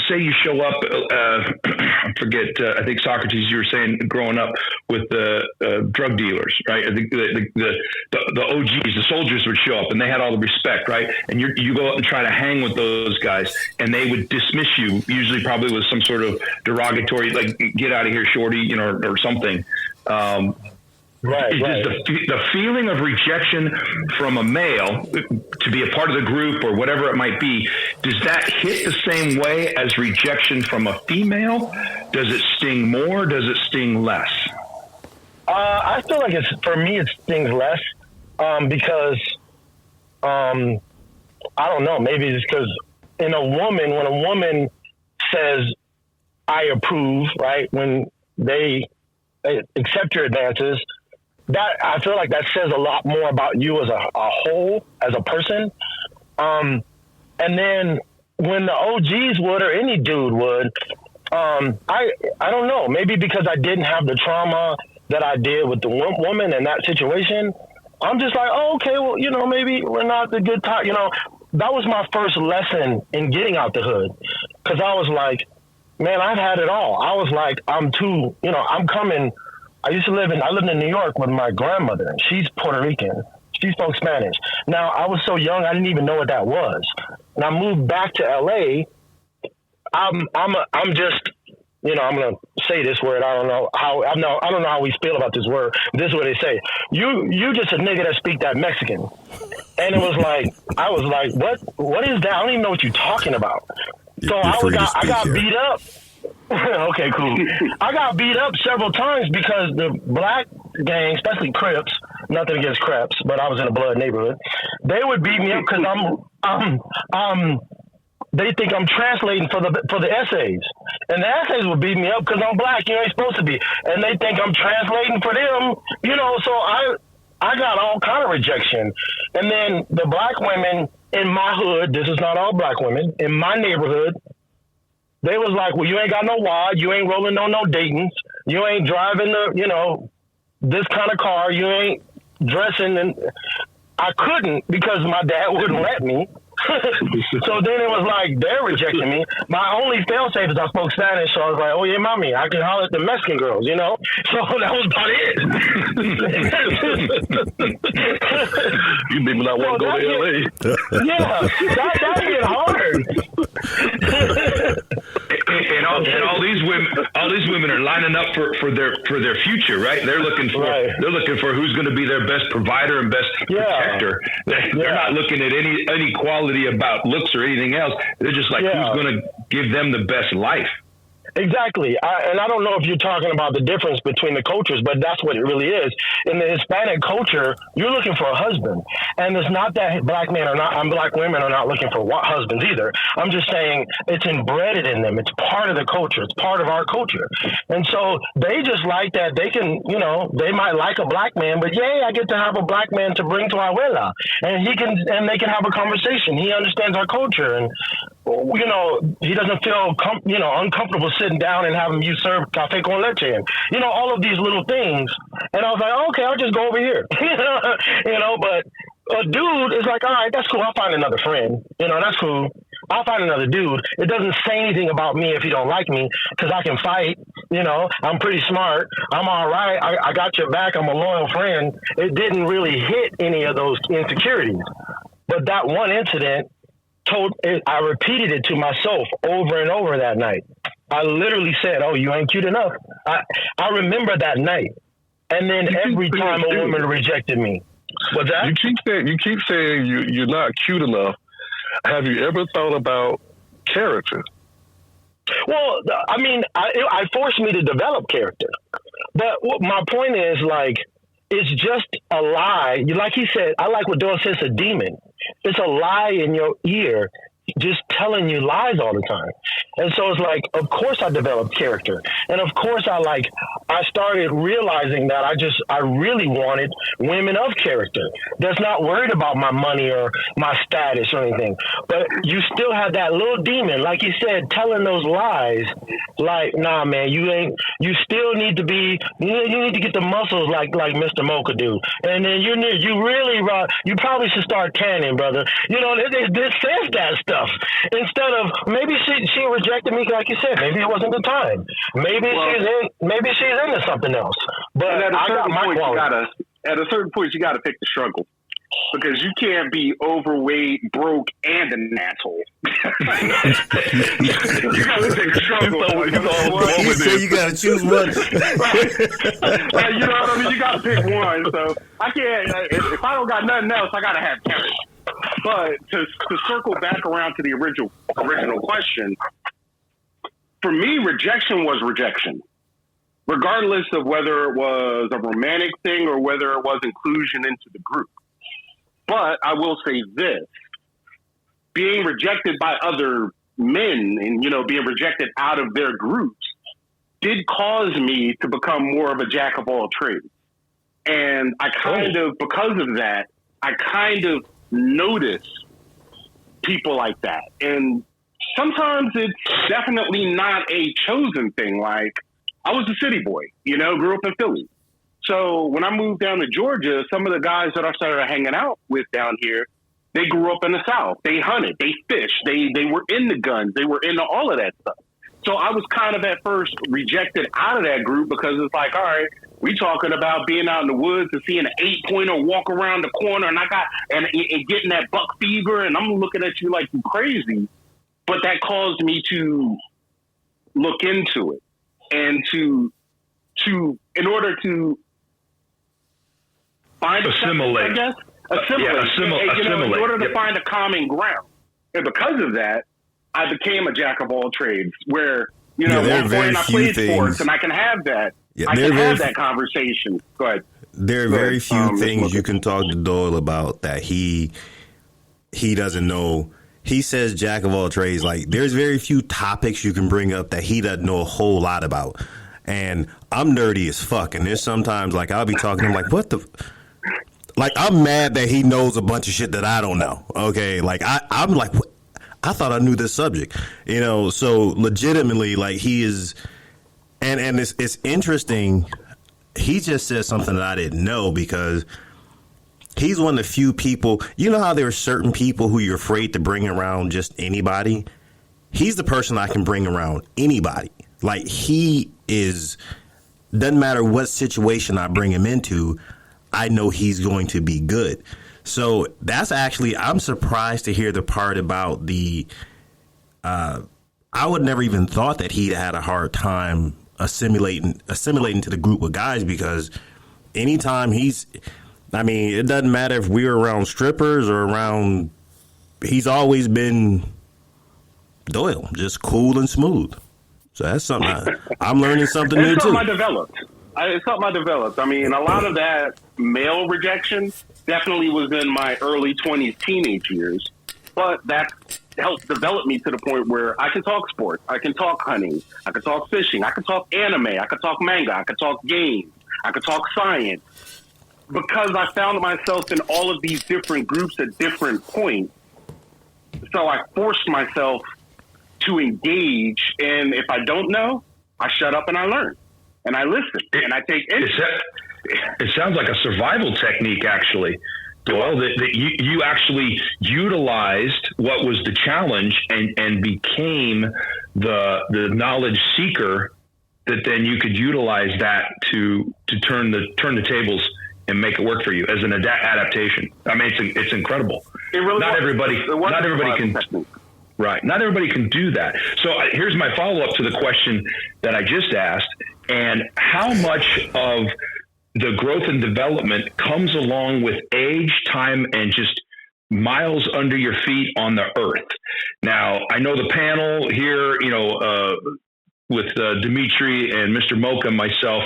say you show up, I forget, I think Socrates, you were saying growing up with the drug dealers, right? I think the OGs, the soldiers would show up and they had all the respect, right? And you go out and try to hang with those guys and they would dismiss you, usually probably with some sort of derogatory, like, get out of here, shorty, or something. Right. The feeling of rejection from a male to be a part of the group or whatever it might be, does that hit the same way as rejection from a female? Does it sting more? Does it sting less? I feel like for me, it stings less because I don't know. Maybe it's because when a woman says, I approve, right? When they accept your advances, that I feel like that says a lot more about you as a whole, as a person. And then when the OGs would, or any dude would, I don't know, maybe because I didn't have the trauma that I did with the woman in that situation, I'm just like, oh, okay, well, maybe we're not the good time. That was my first lesson in getting out the hood, because I was like, man, I've had it all. I was like, I'm coming. I lived in New York with my grandmother. She's Puerto Rican. She spoke Spanish. Now, I was so young, I didn't even know what that was. And I moved back to LA. I'm just, I'm going to say this word. I don't know how we feel about this word. This is what they say. You just a nigga that speak that Mexican. And it was like, I was like, what is that? I don't even know what you're talking about. So I got beat up. Okay, cool. I got beat up several times because the black gang, especially Crips, nothing against Crips, but I was in a blood neighborhood. They would beat me up because they think I'm translating for the essays, and the essays would beat me up because I'm black. You ain't supposed to be, and they think I'm translating for them. So I got all kind of rejection, and then the black women in my hood. This is not all black women in my neighborhood. They was like, well, you ain't got no wad, you ain't rolling on no Daytons, you ain't driving this kind of car, you ain't dressing, and I couldn't because my dad wouldn't let me. So then it was like they're rejecting me. My only fail-safe is I spoke Spanish, so I was like, oh yeah, mommy, I can holler at the Mexican girls, So that was about it. You made me not want to go to LA. Yeah, that get hard. And all these women are lining up for their future, right? They're looking for who's going to be their best provider and best protector. They're not looking at any quality about looks or anything else. They're just like, who's going to give them the best life? Exactly. And I don't know if you're talking about the difference between the cultures, but that's what it really is. In the Hispanic culture, you're looking for a husband. And it's not that black men are not, black women are not looking for husbands either. I'm just saying it's embedded in them. It's part of the culture. It's part of our culture. And so they just like that they can, you know, they might like a black man, but yay, I get to have a black man to bring to abuela. And they can have a conversation. He understands our culture. And, you know, he doesn't feel, uncomfortable sitting down and having you serve café con leche and, you know, all of these little things. And I was like, okay, I'll just go over here. But a dude is like, all right, that's cool. I'll find another friend. You know, that's cool. I'll find another dude. It doesn't say anything about me if you don't like me, because I can fight. You know, I'm pretty smart. I'm all right. I got your back. I'm a loyal friend. It didn't really hit any of those insecurities. But that one incident, I repeated it to myself over and over that night. I literally said, "Oh, you ain't cute enough." I remember that night, and then every time a woman rejected me. What's that? You keep saying you're not cute enough. Have you ever thought about character? Well, I mean, I forced me to develop character, but my point is, like, it's just a lie. Like he said, I like what Doyle says, a demon. It's a lie in your ear, just telling you lies all the time. And so it's like, of course I developed character. And of course I started realizing that I really wanted women of character that's not worried about my money or my status or anything. But you still have that little demon, like you said, telling those lies. Like, nah, man, you still need to you need to get the muscles like Mr. Mocha do. And then you probably should start tanning, brother. You know, this says that stuff. Instead of, maybe she rejected me, like you said. Maybe it wasn't the time. Maybe she's into something else. But at I got my quality. At a certain point, you got to pick the struggle, because you can't be overweight, broke, and an asshole. You got to pick a struggle. You say you got to choose one. Right. You know what I mean? You got to pick one. So I can't. If I don't got nothing else, I got to have carrots. But to circle back around to the original question, for me, rejection was rejection, regardless of whether it was a romantic thing or whether it was inclusion into the group. But I will say this, being rejected by other men and, you know, being rejected out of their groups did cause me to become more of a jack of all trades. And because of that, I kind of notice people like that. And sometimes it's definitely not a chosen thing. Like, I was a city boy, you know, grew up in Philly. So when I moved down to Georgia, some of the guys that I started hanging out with down here, they grew up in the South. They hunted, they fished, they were into guns, they were into all of that stuff. So I was kind of at first rejected out of that group, because it's like, all right, we talking about being out in the woods and seeing an 8-pointer walk around the corner, and and getting that buck fever, and I'm looking at you like you crazy. But that caused me to look into it, and in order to find assimilate, I guess assimilate. In order to find a common ground, and because of that, I became a jack of all trades. Where, you know, at one point I played sports, and I can have that. Yeah, I can have that conversation. Go ahead. There are very few things you can talk to Doyle about that he doesn't know. He says jack of all trades. Like, there's very few topics you can bring up that he doesn't know a whole lot about. And I'm nerdy as fuck. And there's sometimes, like, I'll be talking to him like, what the... Like, I'm mad that he knows a bunch of shit that I don't know. Okay? Like, I'm like, what? I thought I knew this subject. You know, so legitimately, like, he is... And it's interesting. He just said something that I didn't know, because he's one of the few people. You know how there are certain people who you're afraid to bring around just anybody? He's the person I can bring around anybody. Like, he is, doesn't matter what situation I bring him into, I know he's going to be good. So that's actually, I'm surprised to hear the part about the, I would never even thought that he had a hard time assimilating to the group of guys, because anytime it doesn't matter if we're around strippers or around, he's always been Doyle, just cool and smooth. So that's something I'm learning something new It's too. something I developed. It's something I developed. I mean, a lot of that male rejection definitely was in my early 20s, teenage years. But that helped develop me to the point where I can talk sports, I can talk hunting, I can talk fishing, I can talk anime, I can talk manga, I can talk games, I can talk science. Because I found myself in all of these different groups at different points. So I forced myself to engage, and if I don't know, I shut up and I learn, and I listen, and I take interest. It sounds like a survival technique, actually, Doyle, that you actually utilized what was the challenge and became the knowledge seeker that then you could utilize that to turn the tables and make it work for you as an adaptation. I mean, it's incredible. It really not everybody can. Technique. Right. Not everybody can do that. So here's my follow-up to the question that I just asked. And how much of the growth and development comes along with age, time, and just miles under your feet on the earth? Now, I know the panel here, with Dimitri and Mr. Mocha and myself,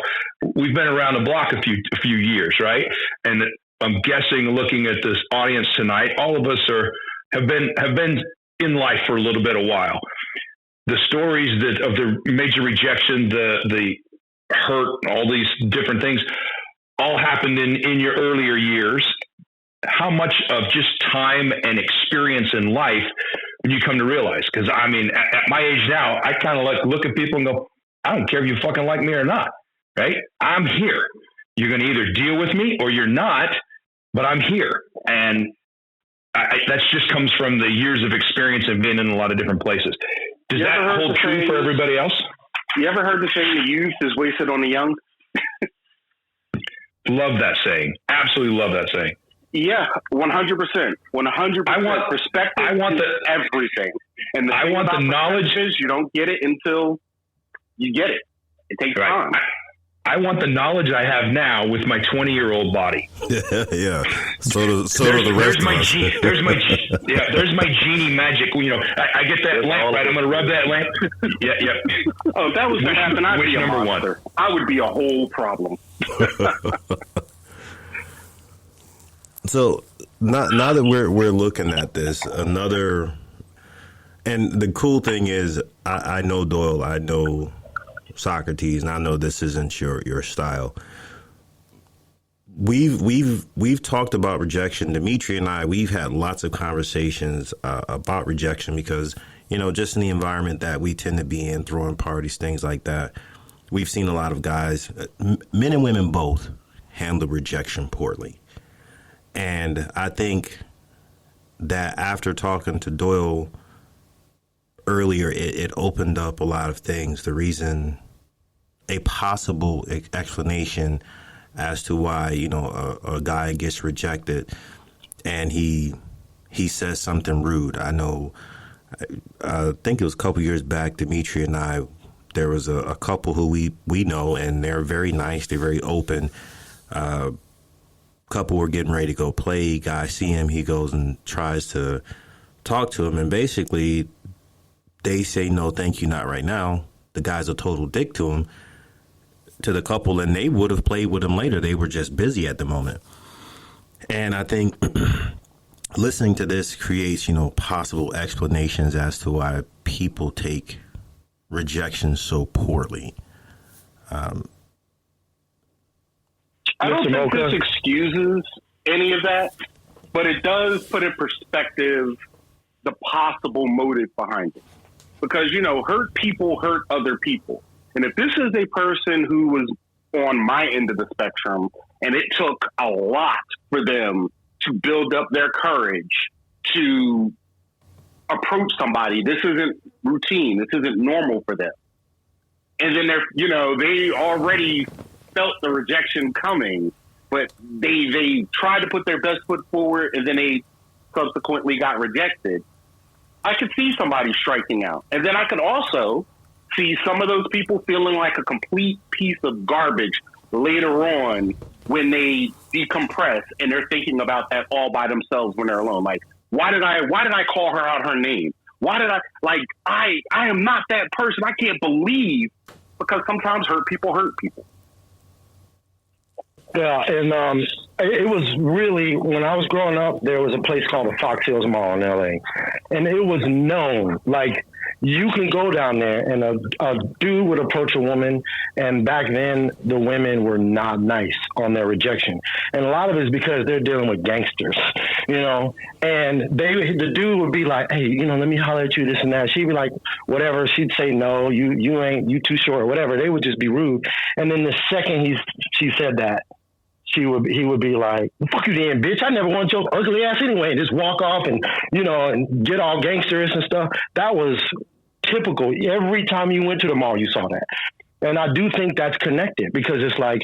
we've been around the block a few years, right? And I'm guessing, looking at this audience tonight, all of us have been in life for a little bit a while. The stories of the major rejection, the hurt, all these different things, all happened in your earlier years. How much of just time and experience in life when you come to realize? Because I mean, at my age now, I kind of look at people and go, I don't care if you fucking like me or not, right? I'm here. You're going to either deal with me or you're not, but I'm here. And that just comes from the years of experience and being in a lot of different places. Does that hold true for everybody else? You ever heard the saying, the youth is wasted on the young? Love that saying. Absolutely love that saying. Yeah, 100%. 100%. Perspective is everything. And I want the knowledge. You don't get it until you get it. It takes time. I want the knowledge I have now with my 20-year-old body. Yeah. So do the rest of us. There's my genie magic. I get that lamp, right? I'm going to rub that lamp. Yeah. Oh, if that was to happen, I'd be a monster. I would be a whole problem. So now that we're looking at this, and the cool thing is, I know Doyle, I know Socrates, and I know this isn't your style. We've talked about rejection. Dimitri and I, we've had lots of conversations about rejection because, just in the environment that we tend to be in, throwing parties, things like that, we've seen a lot of guys, men and women both, handle rejection poorly. And I think that after talking to Doyle earlier, it opened up a lot of things. The reason, a possible explanation as to why, a guy gets rejected and he says something rude. I know, I think it was a couple years back, Dimitri and I, there was a couple who we know, and they're very nice. They're very open. Couple were getting ready to go play. Guy see him, he goes and tries to talk to him, and basically they say, no, thank you, not right now. The guy's a total dick to the couple, and they would have played with him later. They were just busy at the moment. And I think listening to this creates, possible explanations as to why people take rejection so poorly. I don't think this excuses any of that, but it does put in perspective the possible motive behind it. Because, hurt people hurt other people. And if this is a person who was on my end of the spectrum, and it took a lot for them to build up their courage to approach somebody, this isn't routine, this isn't normal for them. And then they already felt the rejection coming, but they tried to put their best foot forward, and then they subsequently got rejected. I could see somebody striking out. And then I could also see some of those people feeling like a complete piece of garbage later on when they decompress and they're thinking about that all by themselves when they're alone. Like, why did I call her out her name? Why did I am not that person. I can't believe, because sometimes hurt people hurt people. Yeah, and it was really, when I was growing up, there was a place called the Fox Hills Mall in LA, and it was known, like, you can go down there and a dude would approach a woman, and back then the women were not nice on their rejection, and a lot of it is because they're dealing with gangsters, you know, and the dude would be like, hey, you know, let me holler at you, this and that. She'd be like, whatever. She'd say, no, you too short, whatever. They would just be rude, and then the second she said that, he would be like, fuck you then, bitch. I never want your ugly ass anyway. And just walk off and, you know, and get all gangsters and stuff. That was typical. Every time you went to the mall, you saw that. And I do think that's connected, because it's like,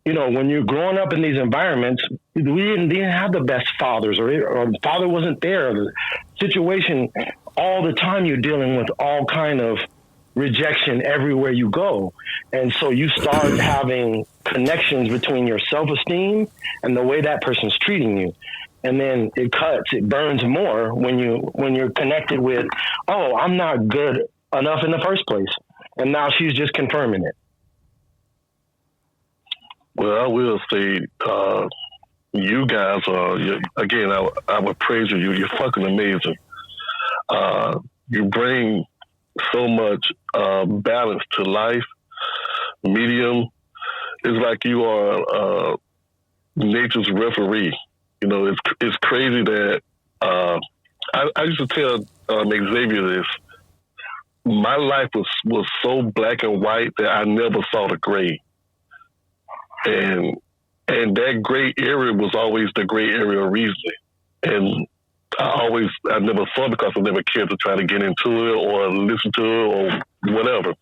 you know, when you're growing up in these environments, we didn't have the best fathers, or father wasn't there. The situation, all the time you're dealing with all kind of rejection everywhere you go. And so you start having connections between your self-esteem and the way that person's treating you. And then it burns more when you're connected with, oh, I'm not good enough in the first place. And now she's just confirming it. Well, I will say, you guys are, again, I would praise you. You're fucking amazing. You bring so much balance to life. Medium. It's like you are nature's referee. You know, it's crazy that I used to tell Xavier this. My life was so black and white that I never saw the gray, and that gray area was always the gray area of reasoning, and I never saw it because I never cared to try to get into it or listen to it or whatever.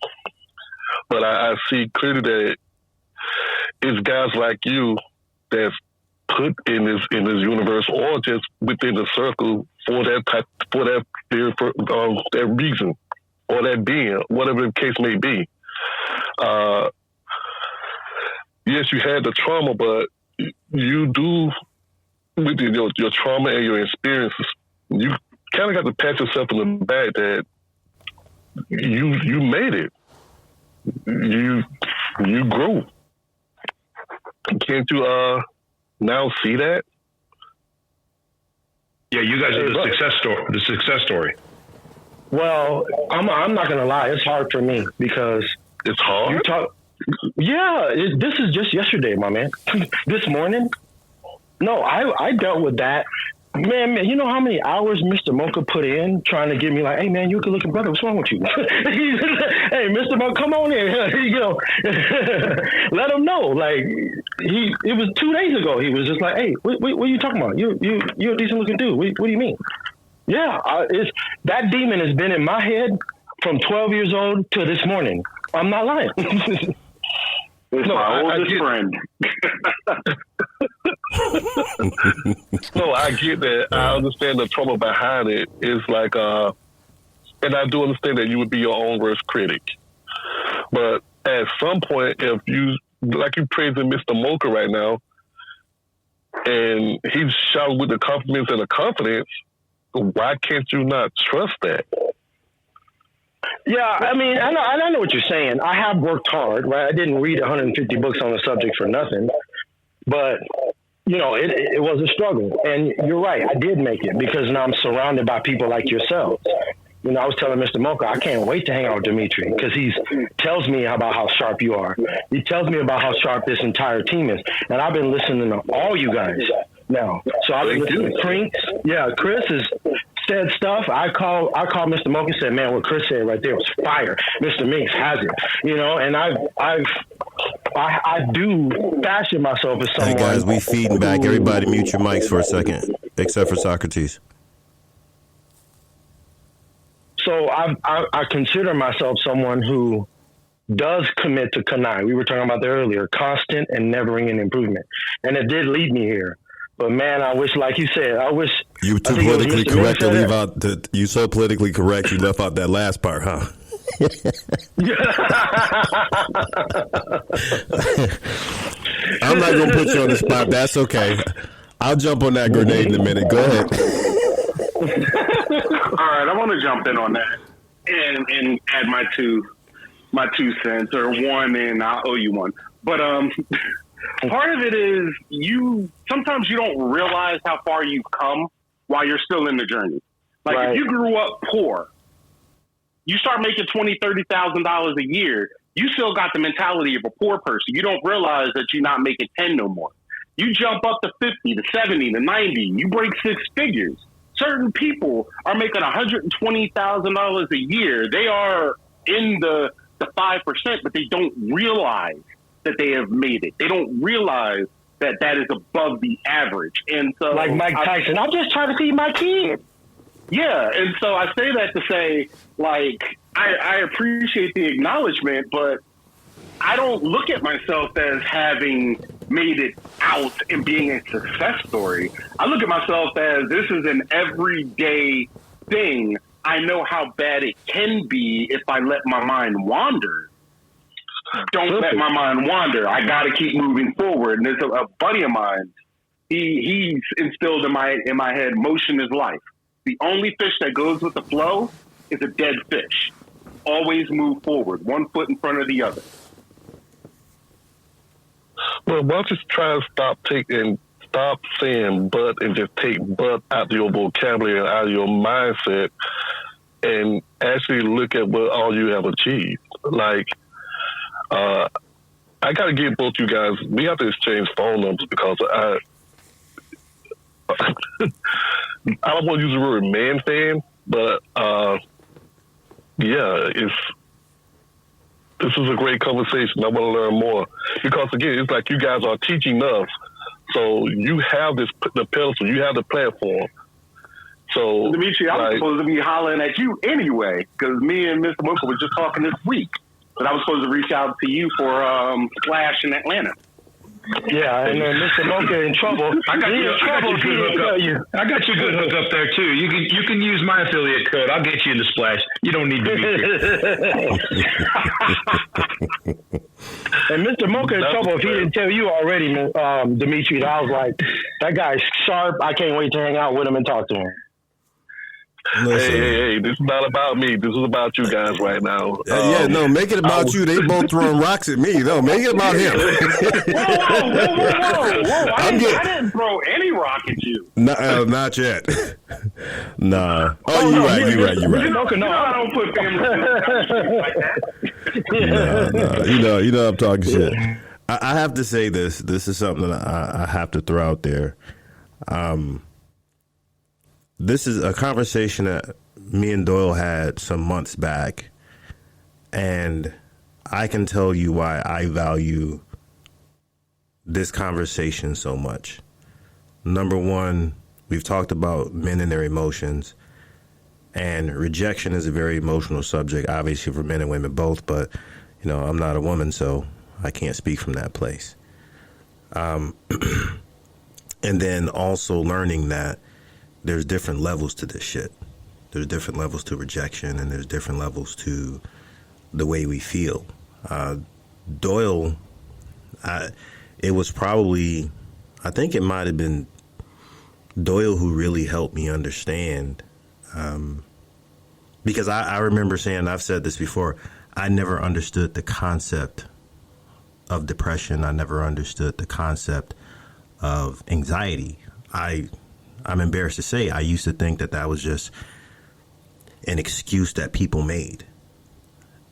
But I see clearly that it's guys like you that's put in this universe, or just within the circle for that reason, or that being, whatever the case may be. Yes, you had the trauma, but you do, with your trauma and your experiences, you kind of got to pat yourself on the back that you made it. You grew. Can't you now see that? Yeah, you guys are the success story. Well, I'm not gonna lie, it's hard for me, because it's hard. This is just yesterday, my man. This morning. No, I dealt with that. Man, you know how many hours Mr. Mocha put in trying to get me like, hey, man, you a good-looking brother. What's wrong with you? Hey, Mr. Mocha, come on in. You know, let him know. Like, it was 2 days ago. He was just like, hey, what are you talking about? You're a decent-looking dude. What do you mean? Yeah, that demon has been in my head from 12 years old to this morning. I'm not lying. It's my oldest friend. No, I get that. I understand the trauma behind it. It's like, and I do understand that you would be your own worst critic. But at some point, if you, like you praising Mr. Mocha right now, and he's shouting with the compliments and the confidence, why can't you not trust that? Yeah, I mean, I know what you're saying. I have worked hard, right? I didn't read 150 books on the subject for nothing, but you know, it was a struggle. And you're right, I did make it, because now I'm surrounded by people like yourselves. You know, I was telling Mr. Mocha, I can't wait to hang out with Dimitri, because he tells me about how sharp you are. He tells me about how sharp this entire team is. And I've been listening to all you guys now. So I've been listening to Prince. Yeah, Chris has said stuff. I called Mr. Mocha and said, man, what Chris said right there was fire. Mr. Minks has it. You know, and I do fashion myself as someone. Hey guys, we feeding back. Everybody mute your mics for a second, except for Socrates. So I consider myself someone who does commit to Kanai. We were talking about that earlier, constant and never-ending improvement. And it did lead me here. But man, I wish, like you said, you were too politically correct to leave out you so politically correct you left out that last part, huh? I'm not gonna put you on the spot. That's okay. I'll jump on that grenade in a minute. Go ahead. All right, I want to jump in on that and add my two cents, or one, and I'll owe you one. But part of it is sometimes you don't realize how far you've come while you're still in the journey. Like if you grew up poor, you start making $20,000-$30,000 a year, you still got the mentality of a poor person. You don't realize that you're not making 10 no more. You jump up to 50, to 70, to 90, you break six figures. Certain people are making $120,000 a year. They are in the 5%, but they don't realize that they have made it. They don't realize that is above the average. And so, like Mike Tyson, I'm just trying to feed my kid. Yeah, and so I say that to say, like, I appreciate the acknowledgement, but I don't look at myself as having made it out and being a success story. I look at myself as this is an everyday thing. I know how bad it can be if I let my mind wander. Don't let my mind wander. I got to keep moving forward. And there's a buddy of mine. He's instilled in my head, motion is life. The only fish that goes with the flow is a dead fish. Always move forward, one foot in front of the other. Well, why don't you try to stop saying but and just take but out of your vocabulary and out of your mindset and actually look at what all you have achieved. Like, I got to give both you guys, we have to exchange phone numbers because I don't want to use the word man fan, but this is a great conversation. I want to learn more because again, it's like you guys are teaching us. So you have the pedestal, you have the platform. So Dimitri, I'm supposed to be hollering at you anyway because me and Mr. Mocha were just talking this week. But I was supposed to reach out to you for Splash in Atlanta. Yeah, and then Mr. Mocha in trouble. I got you a good hook up there too. You can use my affiliate code. I'll get you into Splash. You don't need to be here. And Mr. Mocha in trouble if he didn't tell you already, Dimitri. I was like, that guy's sharp. I can't wait to hang out with him and talk to him. Hey, this is not about me. This is about you guys right now. Make it about you. They both throwing rocks at me. No, make it about him. Whoa. I didn't throw any rock at you. Not yet. Nah. You're right. No, I don't put family like that. No. You know I'm talking shit. I have to say this. This is something that I have to throw out there. This is a conversation that me and Doyle had some months back, and I can tell you why I value this conversation so much. Number one, we've talked about men and their emotions, and rejection is a very emotional subject, obviously for men and women both, but, I'm not a woman, so I can't speak from that place. And then also learning that there's different levels to this shit. There's different levels to rejection, and there's different levels to the way we feel. Doyle, it was probably, I think it might have been Doyle who really helped me understand. Because I remember saying, I've said this before, I never understood the concept of depression. I never understood the concept of anxiety. I'm embarrassed to say I used to think that was just an excuse that people made.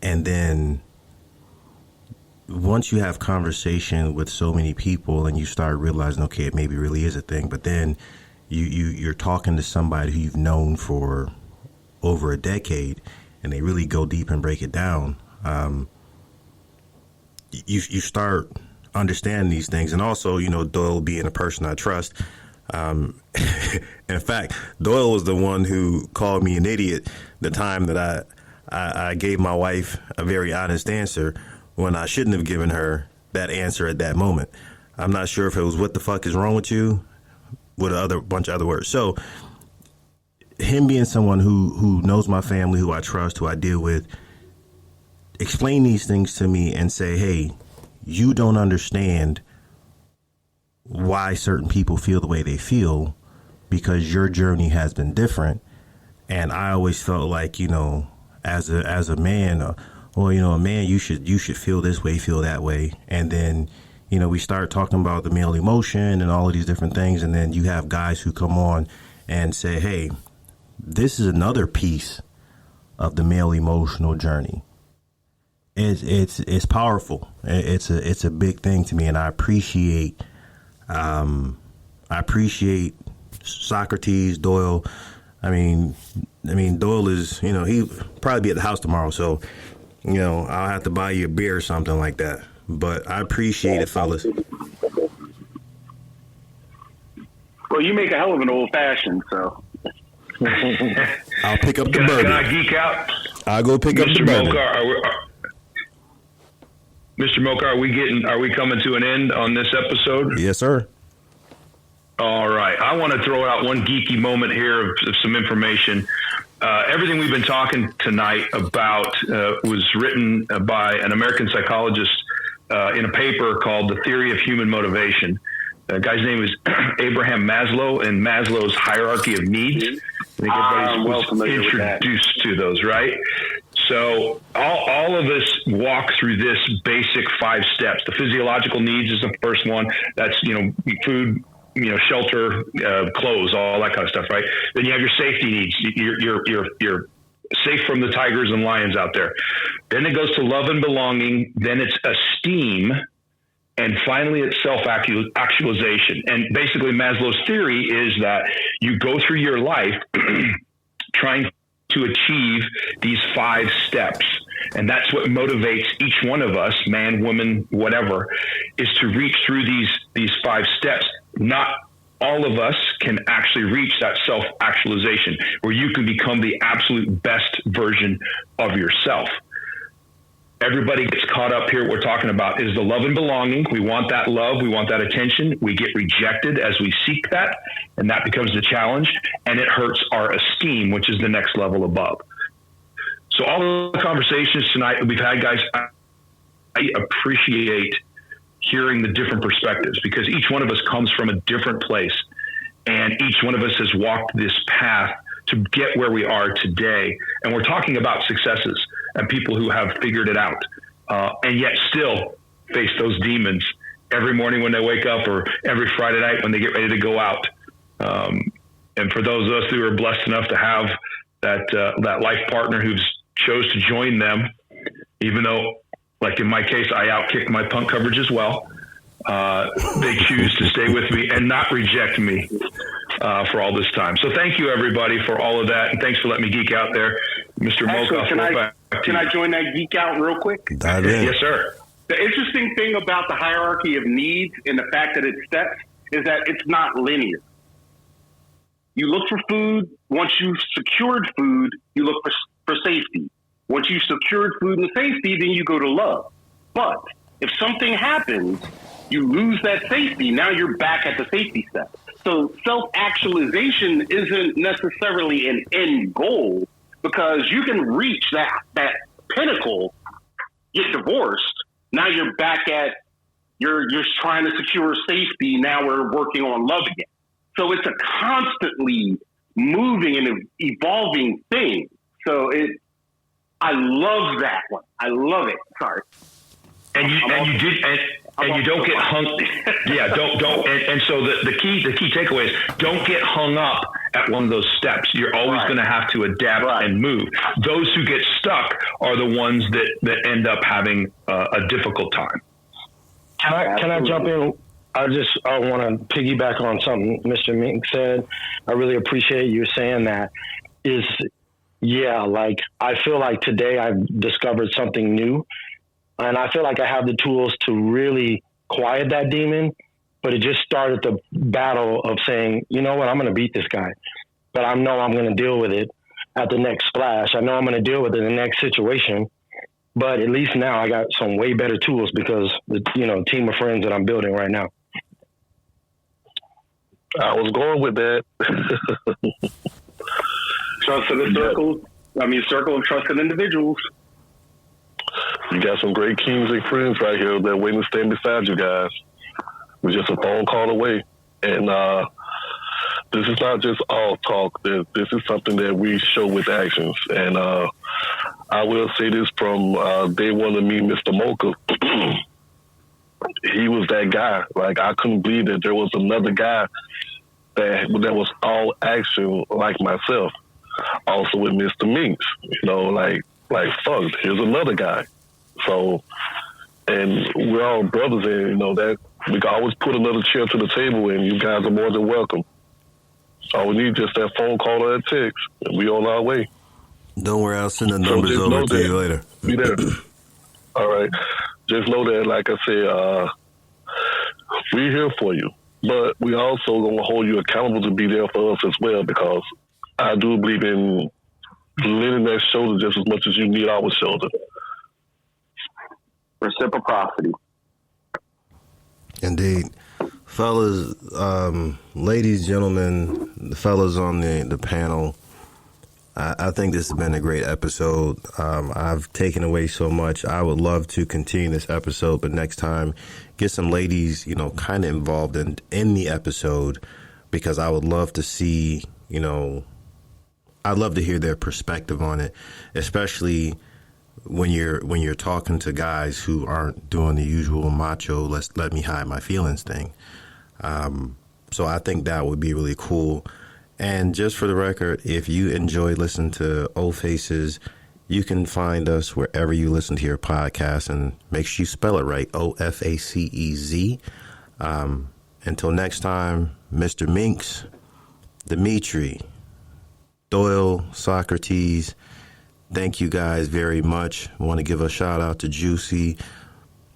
And then once you have conversation with so many people and you start realizing, okay, it maybe really is a thing, but then you're talking to somebody who you've known for over a decade and they really go deep and break it down, you start understanding these things. And also, Doyle being a person I trust, in fact, Doyle was the one who called me an idiot the time that I gave my wife a very honest answer when I shouldn't have given her that answer at that moment. I'm not sure if it was what the fuck is wrong with you with a bunch of other words. So him being someone who knows my family, who I trust, who I deal with, explain these things to me and say, hey, you don't understand why certain people feel the way they feel because your journey has been different. And I always felt like, as a man, a man, you should feel this way, feel that way. And then, we start talking about the male emotion and all of these different things. And then you have guys who come on and say, hey, this is another piece of the male emotional journey. It's powerful. It's a big thing to me. And I appreciate Socrates, Doyle. I mean, Doyle is, he'll probably be at the house tomorrow. So, I'll have to buy you a beer or something like that. But I appreciate it, fellas. Well, you make a hell of an old fashioned, so. I'll pick up the bourbon. Can I geek out? I'll go pick up the bourbon. Mr. Mocha, are we coming to an end on this episode? Yes, sir. All right. I want to throw out one geeky moment here of some information. Everything we've been talking tonight about was written by an American psychologist in a paper called The Theory of Human Motivation. The guy's name is Abraham Maslow, and Maslow's hierarchy of needs. I think everybody's introduced to those, right? So all of us walk through this basic 5 steps. The physiological needs is the first one. That's, food, shelter, clothes, all that kind of stuff, right? Then you have your safety needs. You're safe from the tigers and lions out there. Then it goes to love and belonging. Then it's esteem. And finally, it's self-actualization. And basically, Maslow's theory is that you go through your life trying to achieve these 5 steps. And that's what motivates each one of us, man, woman, whatever, is to reach through these 5 steps. Not all of us can actually reach that self-actualization where you can become the absolute best version of yourself. Everybody gets caught up here. What we're talking about is the love and belonging. We want that love. We want that attention. We get rejected as we seek that, and that becomes the challenge, and it hurts our esteem, which is the next level above. So all the conversations tonight that we've had, guys, I appreciate hearing the different perspectives because each one of us comes from a different place, and each one of us has walked this path to get where we are today. And we're talking about successes and people who have figured it out, and yet still face those demons every morning when they wake up or every Friday night when they get ready to go out. And for those of us who are blessed enough to have that life partner who's chose to join them, even though, like in my case, I outkicked my punt coverage as well, they choose to stay with me and not reject me for all this time. So thank you, everybody, for all of that. And thanks for letting me geek out there. Mr. Mocha, can I join that geek out real quick? Yes, sir. The interesting thing about the hierarchy of needs and the fact that it's steps is that it's not linear. You look for food. Once you've secured food, you look for safety. Once you've secured food and safety, then you go to love. But if something happens, you lose that safety. Now you're back at the safety step. So self-actualization isn't necessarily an end goal because you can reach that pinnacle, get divorced. Now you're back at, you're trying to secure safety. Now we're working on love again. So it's a constantly moving and evolving thing. So I love that one. I love it. Sorry. And you don't get hung. Yeah, don't. And so the key takeaway is don't get hung up at one of those steps. You're always going to have to adapt and move. Those who get stuck are the ones that end up having a difficult time. Can I jump in? I want to piggyback on something Mr. Mink said. I really appreciate you saying that. Like I feel like today I've discovered something new. And I feel like I have the tools to really quiet that demon, but it just started the battle of saying, you know what, I'm going to beat this guy, but I know I'm going to deal with it at the next splash. I know I'm going to deal with it in the next situation, but at least now I got some way better tools because the team of friends that I'm building right now. I was going with that. Trust in the circle. Circle of trusted individuals. You got some great kings and friends right here that waiting to stand beside you guys. We're just a phone call away. And this is not just all talk. This is something that we show with actions. And I will say this from day one of me, Mr. Mocha. He was that guy. Like, I couldn't believe that there was another guy that was all action like myself. Also with Mr. Minks, like fuck, here's another guy. So, and we're all brothers, and that we can always put another chair to the table, and you guys are more than welcome. All we need is just that phone call or that text, and we on our way. Don't worry, I'll send the numbers over to you later. Be there. All right. Just know that, like I said, we're here for you, but we also gonna hold you accountable to be there for us as well, because I do believe in lending that shoulder just as much as you need our shoulder. Reciprocity. Indeed. Fellas, ladies, gentlemen, the fellas on the panel, I think this has been a great episode. I've taken away so much. I would love to continue this episode, but next time, get some ladies, kind of involved in the episode, because I would love to see, I'd love to hear their perspective on it, especially when you're talking to guys who aren't doing the usual macho let me hide my feelings thing. So I think that would be really cool. And just for the record, if you enjoy listening to Old Faces, you can find us wherever you listen to your podcast, and make sure you spell it right, OFACEZ. Until next time, Mr. Minks, Dimitri, Doyle, Socrates, thank you guys very much. I want to give a shout out to Juicy,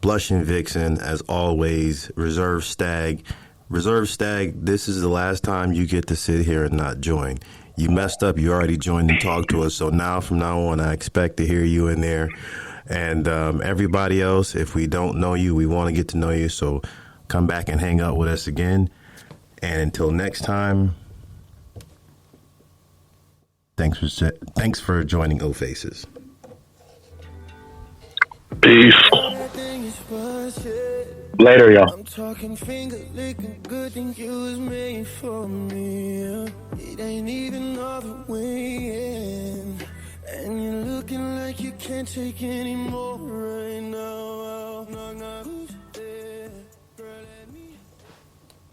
Blushing Vixen, as always, Reserve Stag. Reserve Stag, this is the last time you get to sit here and not join. You messed up. You already joined and talked to us. So from now on, I expect to hear you in there. And everybody else, if we don't know you, we want to get to know you. So come back and hang out with us again. And until next time, thanks for joining O Faces. Peace. Later, y'all. I'm talking finger licking, good thing you was made for me. It ain't even all the way in, and you're looking like you can't take any more.